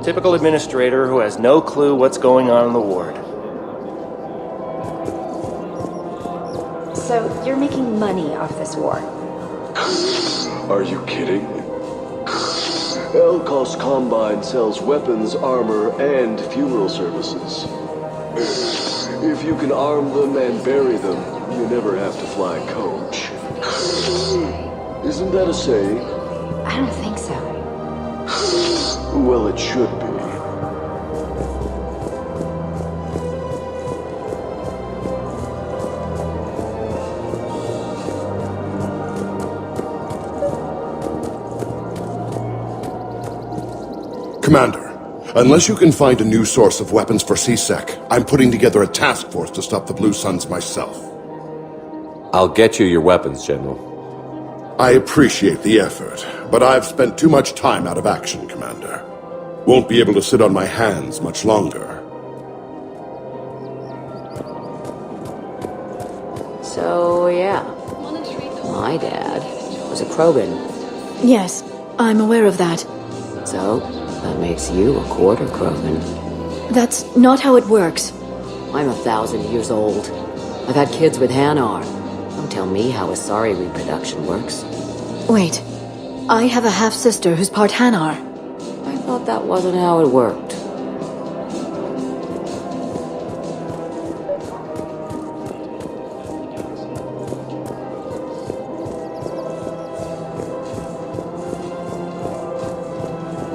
[SPEAKER 25] Typical administrator who has no clue what's going on in the ward.
[SPEAKER 16] So, you're making money off this war?
[SPEAKER 23] Are you kidding? Elkos Combine sells weapons, armor, and funeral services. If you can arm them and bury them, you never have to fly coach. Isn't that a saying?
[SPEAKER 16] I don't think so.
[SPEAKER 23] Well, it should be.
[SPEAKER 4] Commander, unless you can find a new source of weapons for CSEC, I'm putting together a task force to stop the Blue Suns myself.
[SPEAKER 2] I'll get you your weapons, General.
[SPEAKER 4] I appreciate the effort, but I've spent too much time out of action, Commander. Won't be able to sit on my hands much longer.
[SPEAKER 26] So, yeah. My dad was a Krogan.
[SPEAKER 3] Yes, I'm aware of that.
[SPEAKER 26] So, that makes you a quarter Krogan.
[SPEAKER 3] That's not how it works.
[SPEAKER 26] I'm 1,000 years old. I've had kids with Hanar. Don't tell me how Asari reproduction works.
[SPEAKER 3] Wait. I have a half-sister who's part Hanar.
[SPEAKER 26] I thought that wasn't how it worked.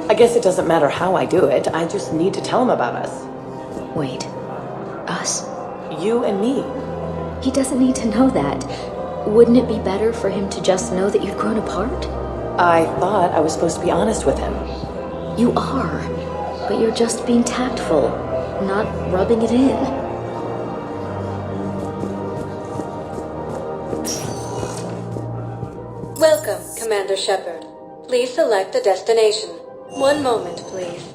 [SPEAKER 7] I guess it doesn't matter how I do it. I just need to tell him about us.
[SPEAKER 16] Wait. Us?
[SPEAKER 7] You and me.
[SPEAKER 16] He doesn't need to know that. Wouldn't it be better for him to just know that you've grown apart?
[SPEAKER 7] I thought I was supposed to be honest with him.
[SPEAKER 16] You are, but you're just being tactful, not rubbing it in.
[SPEAKER 13] Welcome, Commander Shepard. Please select a destination. One moment, please.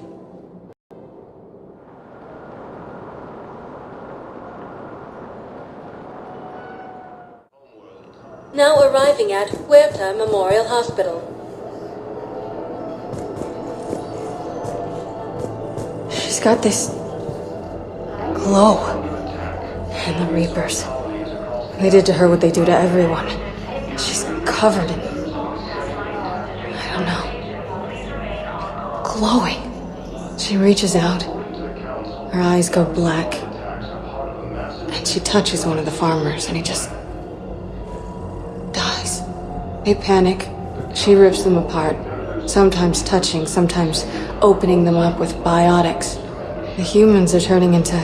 [SPEAKER 13] Now arriving at Huerta Memorial Hospital.
[SPEAKER 24] She's got this glow. And the Reapers. They did to her what they do to everyone. She's covered in... I don't know. Glowing. She reaches out. Her eyes go black. And she touches one of the farmers and he just... dies. They panic. She rips them apart. Sometimes touching, sometimes opening them up with biotics. The humans are turning into...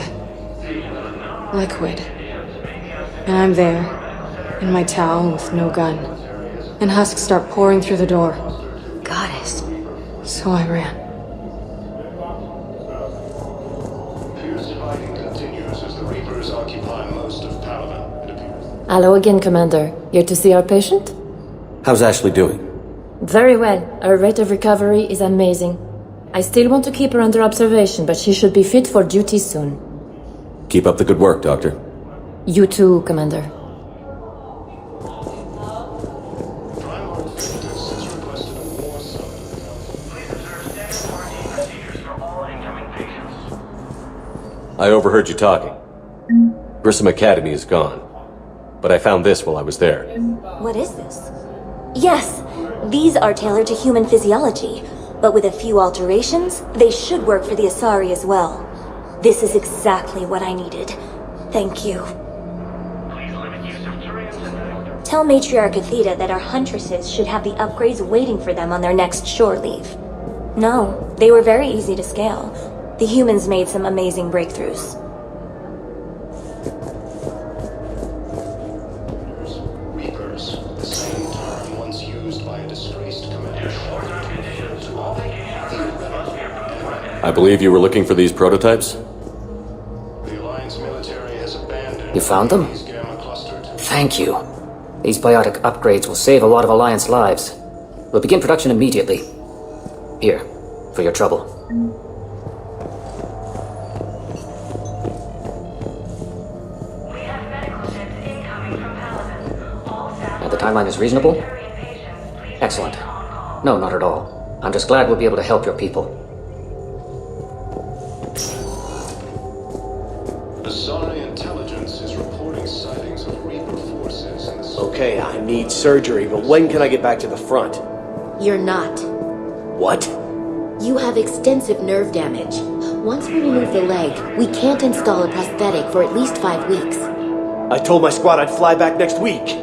[SPEAKER 24] liquid. And I'm there, in my towel with no gun. And husks start pouring through the door.
[SPEAKER 16] Goddess.
[SPEAKER 24] So I ran.
[SPEAKER 10] Fierce fighting continues as the Reapers occupy most of Paragon, it appears.
[SPEAKER 14] Hello again, Commander. Here to see our patient?
[SPEAKER 2] How's Ashley doing?
[SPEAKER 14] Very well. Her rate of recovery is amazing. I still want to keep her under observation, but she should be fit for duty soon.
[SPEAKER 2] Keep up the good work, Doctor.
[SPEAKER 14] You too, Commander.
[SPEAKER 2] I overheard you talking. Grissom Academy is gone. But I found this while I was there.
[SPEAKER 18] What is this? Yes, these are tailored to human physiology, but with a few alterations, they should work for the Asari as well. This is exactly what I needed. Thank you. Tell Matriarch Theta that our huntresses should have the upgrades waiting for them on their next shore leave. No, they were very easy to scale. The humans made some amazing breakthroughs.
[SPEAKER 10] Reapers, the same term once used by a disgraced commander.
[SPEAKER 2] I believe you were looking for these prototypes?
[SPEAKER 10] The Alliance military has abandoned...
[SPEAKER 19] You found them? Thank you. These biotic upgrades will save a lot of Alliance lives. We'll begin production immediately. Here, for your trouble. And the timeline is reasonable? Excellent. No, not at all. I'm just glad we'll be able to help your people.
[SPEAKER 10] Asari intelligence is reporting sightings of Reaper forces in the...
[SPEAKER 25] Okay, I need surgery, but when can I get back to the front?
[SPEAKER 16] You're not.
[SPEAKER 25] What?
[SPEAKER 16] You have extensive nerve damage. Once we remove the leg, we can't install a prosthetic for at least 5 weeks.
[SPEAKER 25] I told my squad I'd fly back next week.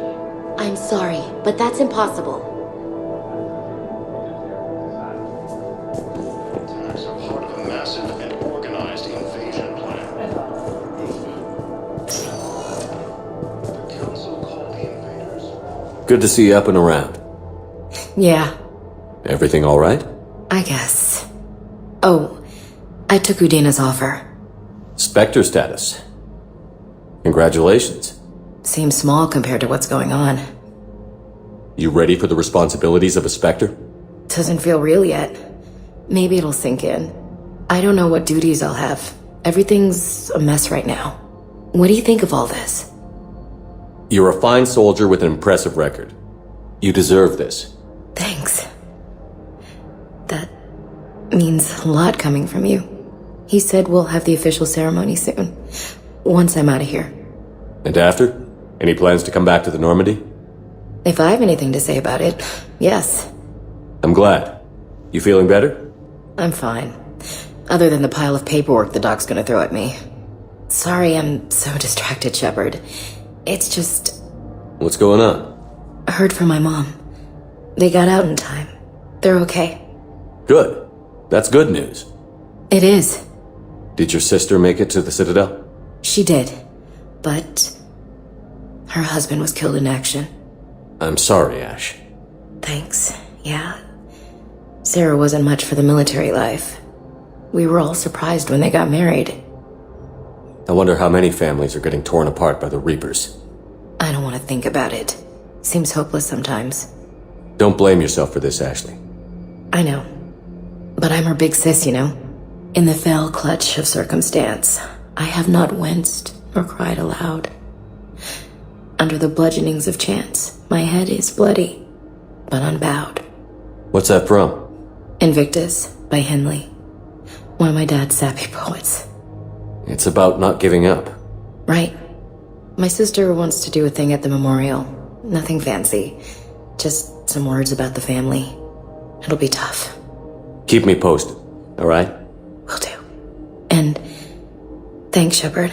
[SPEAKER 16] I'm sorry, but that's impossible.
[SPEAKER 10] Attacks are part of a massive and organized invasion plan. The Council called the invaders.
[SPEAKER 2] Good to see you up and around.
[SPEAKER 3] Yeah,
[SPEAKER 2] Everything all right?
[SPEAKER 3] I guess. Oh, I took Udina's offer.
[SPEAKER 2] Spectre status. Congratulations.
[SPEAKER 3] Seems small compared to what's going on.
[SPEAKER 2] You ready for the responsibilities of a Spectre?
[SPEAKER 3] Doesn't feel real yet. Maybe it'll sink in. I don't know what duties I'll have. Everything's a mess right now. What do you think of all this?
[SPEAKER 2] You're a fine soldier with an impressive record. You deserve this.
[SPEAKER 3] Thanks. That means a lot coming from you. He said we'll have the official ceremony soon. Once I'm out of here.
[SPEAKER 2] And after? Any plans to come back to the Normandy?
[SPEAKER 3] If I have anything to say about it, yes.
[SPEAKER 2] I'm glad. You feeling better?
[SPEAKER 3] I'm fine. Other than the pile of paperwork the doc's gonna throw at me. Sorry I'm so distracted, Shepard. It's just...
[SPEAKER 2] What's going on?
[SPEAKER 3] I heard from my mom. They got out in time. They're okay.
[SPEAKER 2] Good. That's good news.
[SPEAKER 3] It is.
[SPEAKER 2] Did your sister make it to the Citadel?
[SPEAKER 3] She did. But... her husband was killed in action.
[SPEAKER 2] I'm sorry, Ash.
[SPEAKER 3] Thanks. Yeah. Sarah wasn't much for the military life. We were all surprised when they got married.
[SPEAKER 2] I wonder how many families are getting torn apart by the Reapers.
[SPEAKER 3] I don't want to think about it. Seems hopeless sometimes.
[SPEAKER 2] Don't blame yourself for this, Ashley.
[SPEAKER 3] I know. But I'm her big sis, you know? In the fell clutch of circumstance, I have not winced or cried aloud. Under the bludgeonings of chance, my head is bloody, but unbowed.
[SPEAKER 2] What's that from?
[SPEAKER 3] Invictus by Henley. One of my dad's sappy poets.
[SPEAKER 2] It's about not giving up.
[SPEAKER 3] Right. My sister wants to do a thing at the memorial. Nothing fancy. Just some words about the family. It'll be tough.
[SPEAKER 2] Keep me posted, all right?
[SPEAKER 3] Will do. And thanks, Shepard.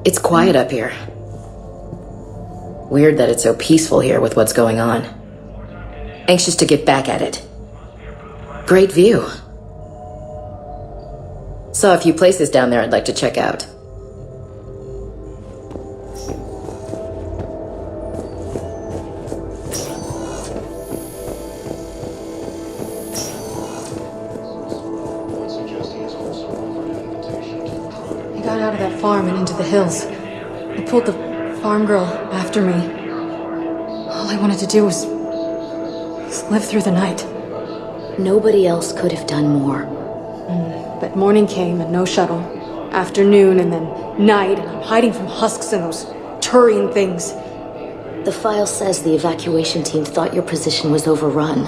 [SPEAKER 3] It's quiet up here. Weird that it's so peaceful here with what's going on. Anxious to get back at it. Great view. Saw a few places down there I'd like to check out.
[SPEAKER 24] I got out of that farm and into the hills. I pulled the farm girl after me. All I wanted to do was live through the night.
[SPEAKER 16] Nobody else could have done more.
[SPEAKER 24] But morning came and no shuttle. Afternoon and then night, and I'm hiding from husks and those Turian things.
[SPEAKER 16] The file says the evacuation team thought your position was overrun.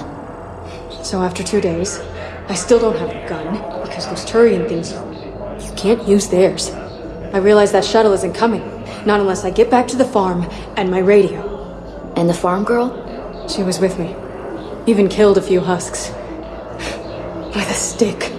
[SPEAKER 24] So after 2 days, I still don't have a gun, because those Turian things, you can't use theirs. I realize that shuttle isn't coming, not unless I get back to the farm and my radio.
[SPEAKER 16] And the farm girl?
[SPEAKER 24] She was with me. Even killed a few husks. With a stick.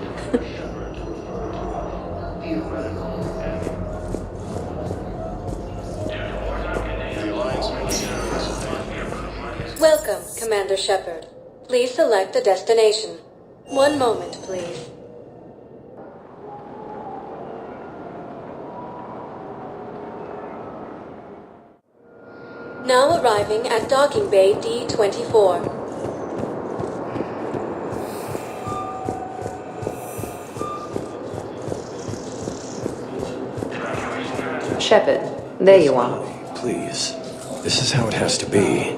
[SPEAKER 13] Welcome, Commander Shepard. Please select a destination. 1 moment, please. Now arriving at Docking Bay D-24.
[SPEAKER 1] Shepard, there you are.
[SPEAKER 12] Please. This is how it has to be.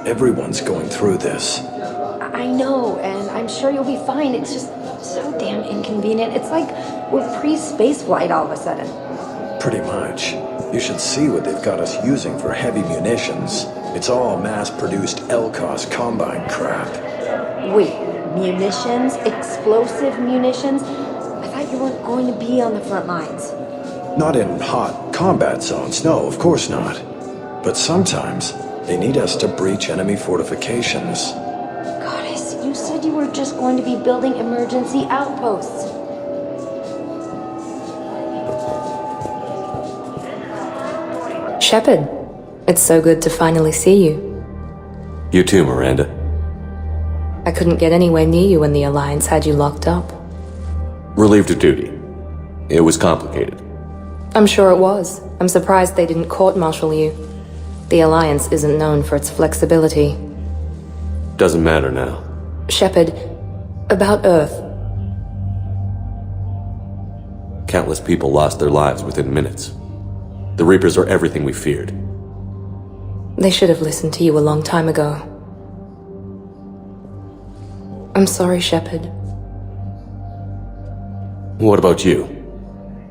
[SPEAKER 12] Everyone's going through this.
[SPEAKER 1] I know, and I'm sure you'll be fine. It's just so damn inconvenient. It's like we're pre-spaceflight all of a sudden.
[SPEAKER 12] Pretty much. You should see what they've got us using for heavy munitions. It's all mass-produced LCOS combine crap.
[SPEAKER 1] Wait, munitions? Explosive munitions? I thought you weren't going to be on the front lines.
[SPEAKER 12] Not in hot combat zones, no, of course not. But sometimes, they need us to breach enemy fortifications.
[SPEAKER 1] Goddess, you said you were just going to be building emergency outposts.
[SPEAKER 17] Shepard, it's so good to finally see you.
[SPEAKER 2] You too, Miranda.
[SPEAKER 17] I couldn't get anywhere near you when the Alliance had you locked up.
[SPEAKER 2] Relieved of duty. It was complicated.
[SPEAKER 17] I'm sure it was. I'm surprised they didn't court-martial you. The Alliance isn't known for its flexibility.
[SPEAKER 2] Doesn't matter now.
[SPEAKER 17] Shepard, about Earth.
[SPEAKER 2] Countless people lost their lives within minutes. The Reapers are everything we feared.
[SPEAKER 17] They should have listened to you a long time ago. I'm sorry, Shepard.
[SPEAKER 2] What about you?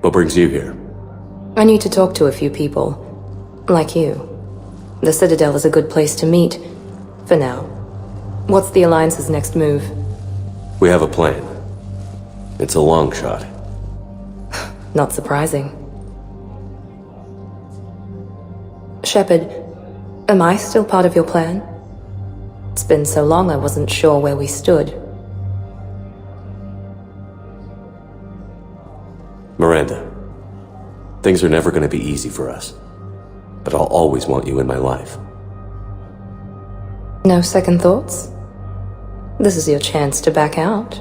[SPEAKER 2] What brings you here?
[SPEAKER 17] I need to talk to a few people. Like you. The Citadel is a good place to meet. For now. What's the Alliance's next move?
[SPEAKER 2] We have a plan. It's a long shot.
[SPEAKER 17] Not surprising. Shepard, am I still part of your plan? It's been so long I wasn't sure where we stood.
[SPEAKER 2] Miranda, things are never going to be easy for us. But I'll always want you in my life.
[SPEAKER 17] No second thoughts? This is your chance to back out.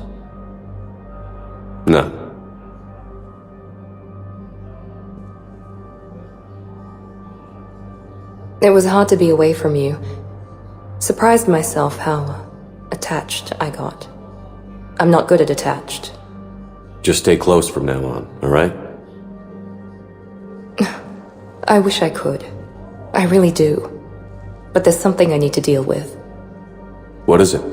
[SPEAKER 2] No.
[SPEAKER 17] It was hard to be away from you. Surprised myself how attached I got. I'm not good at attached.
[SPEAKER 2] Just stay close from now on, alright?
[SPEAKER 17] I wish I could. I really do. But there's something I need to deal with.
[SPEAKER 2] What is it?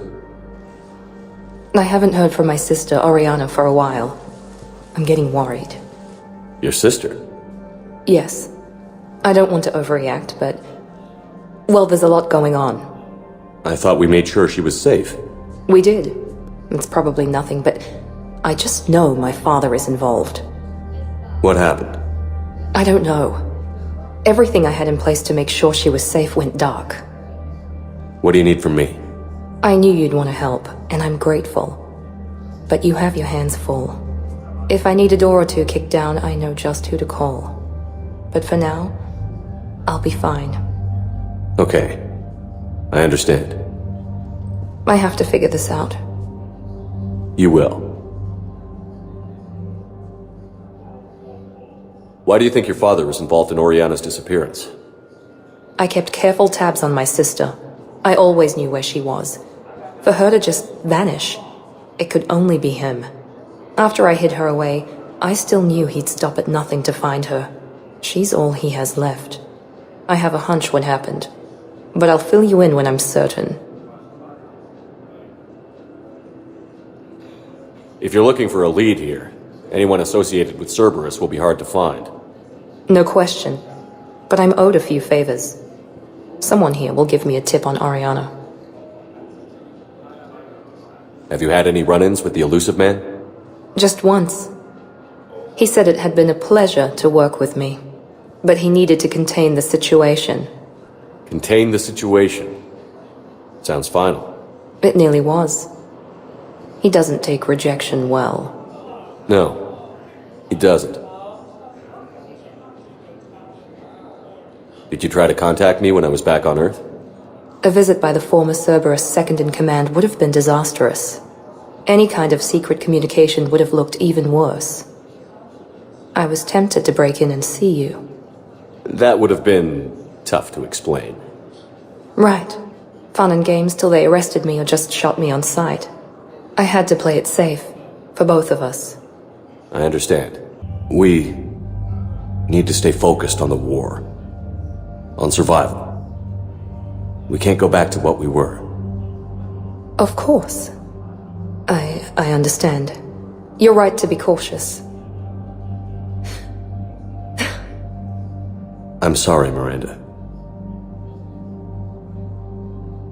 [SPEAKER 17] I haven't heard from my sister, Oriana, for a while. I'm getting worried.
[SPEAKER 2] Your sister?
[SPEAKER 17] Yes. I don't want to overreact, but... well, there's a lot going on.
[SPEAKER 2] I thought we made sure she was safe.
[SPEAKER 17] We did. It's probably nothing, but... I just know my father is involved.
[SPEAKER 2] What happened?
[SPEAKER 17] I don't know. Everything I had in place to make sure she was safe went dark.
[SPEAKER 2] What do you need from me?
[SPEAKER 17] I knew you'd want to help, and I'm grateful. But you have your hands full. If I need a door or two kicked down, I know just who to call. But for now, I'll be fine.
[SPEAKER 2] Okay. I understand.
[SPEAKER 17] I have to figure this out.
[SPEAKER 2] You will. Why do you think your father was involved in Oriana's disappearance?
[SPEAKER 17] I kept careful tabs on my sister. I always knew where she was. For her to just vanish, it could only be him. After I hid her away, I still knew he'd stop at nothing to find her. She's all he has left. I have a hunch what happened, but I'll fill you in when I'm certain.
[SPEAKER 2] If you're looking for a lead here, anyone associated with Cerberus will be hard to find.
[SPEAKER 17] No question, but I'm owed a few favors. Someone here will give me a tip on Oriana.
[SPEAKER 2] Have you had any run-ins with the Elusive Man?
[SPEAKER 17] Just once. He said it had been a pleasure to work with me, but he needed to contain the situation.
[SPEAKER 2] Contain the situation. Sounds final.
[SPEAKER 17] It nearly was. He doesn't take rejection well.
[SPEAKER 2] No, he doesn't. Did you try to contact me when I was back on Earth?
[SPEAKER 17] A visit by the former Cerberus second-in-command would have been disastrous. Any kind of secret communication would have looked even worse. I was tempted to break in and see you.
[SPEAKER 2] That would have been tough to explain.
[SPEAKER 17] Right. Fun and games till they arrested me or just shot me on sight. I had to play it safe, for both of us.
[SPEAKER 2] I understand. We need to stay focused on the war. On survival. We can't go back to what we were.
[SPEAKER 17] Of course. I understand. You're right to be cautious.
[SPEAKER 2] I'm sorry, Miranda.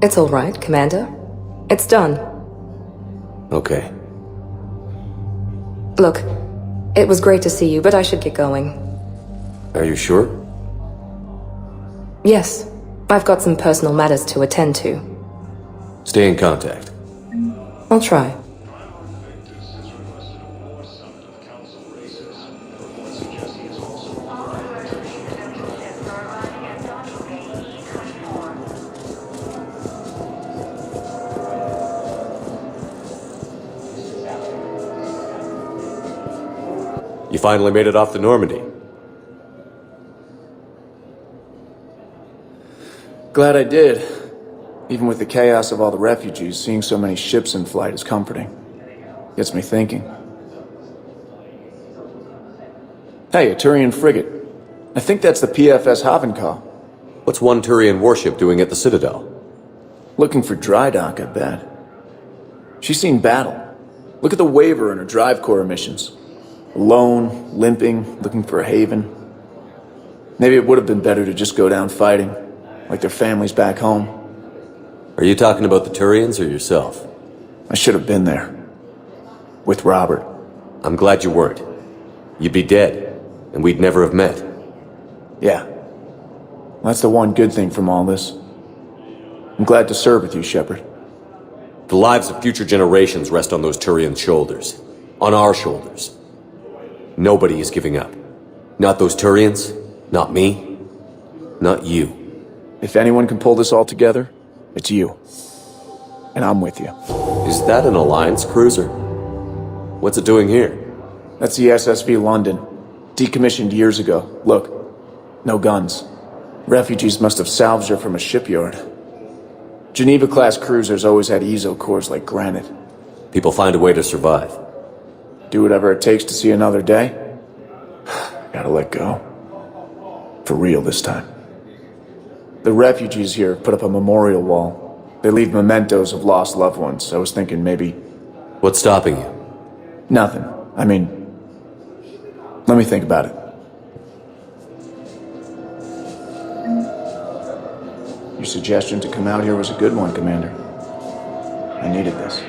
[SPEAKER 17] It's all right, Commander. It's done.
[SPEAKER 2] Okay.
[SPEAKER 17] Look, it was great to see you, but I should get going.
[SPEAKER 2] Are you sure?
[SPEAKER 17] Yes. I've got some personal matters to attend to.
[SPEAKER 2] Stay in contact.
[SPEAKER 17] I'll try.
[SPEAKER 2] You finally made it off to Normandy.
[SPEAKER 5] Glad I did. Even with the chaos of all the refugees, seeing so many ships in flight is comforting. Gets me thinking. Hey, a Turian frigate. I think that's the PFS Havenkaw.
[SPEAKER 2] What's one Turian warship doing at the Citadel?
[SPEAKER 5] Looking for dry dock, I bet. She's seen battle. Look at the Waver and her drive core missions. Alone, limping, looking for a haven. Maybe it would have been better to just go down fighting, like their families back home.
[SPEAKER 2] Are you talking about the Turians or yourself?
[SPEAKER 5] I should have been there. With Robert.
[SPEAKER 2] I'm glad you weren't. you'd be dead, and we'd never have met.
[SPEAKER 5] Yeah. That's the one good thing from all this. I'm glad to serve with you, Shepard.
[SPEAKER 2] The lives of future generations rest on those Turians' shoulders. On our shoulders. Nobody is giving up. Not those Turians, not me, not you.
[SPEAKER 5] If anyone can pull this all together, it's you. And I'm with you.
[SPEAKER 2] Is that an Alliance cruiser? What's it doing here?
[SPEAKER 5] That's the SSV London. Decommissioned years ago. Look, no guns. Refugees must have salvaged her from a shipyard. Geneva-class cruisers always had ezo cores like granite.
[SPEAKER 2] People find a way to survive.
[SPEAKER 5] Do whatever it takes to see another day. Gotta let go. For real this time. The refugees here put up a memorial wall. They leave mementos of lost loved ones. I was thinking maybe...
[SPEAKER 2] What's stopping you?
[SPEAKER 5] Nothing. I mean... Let me think about it. Your suggestion to come out here was a good one, Commander. I needed this.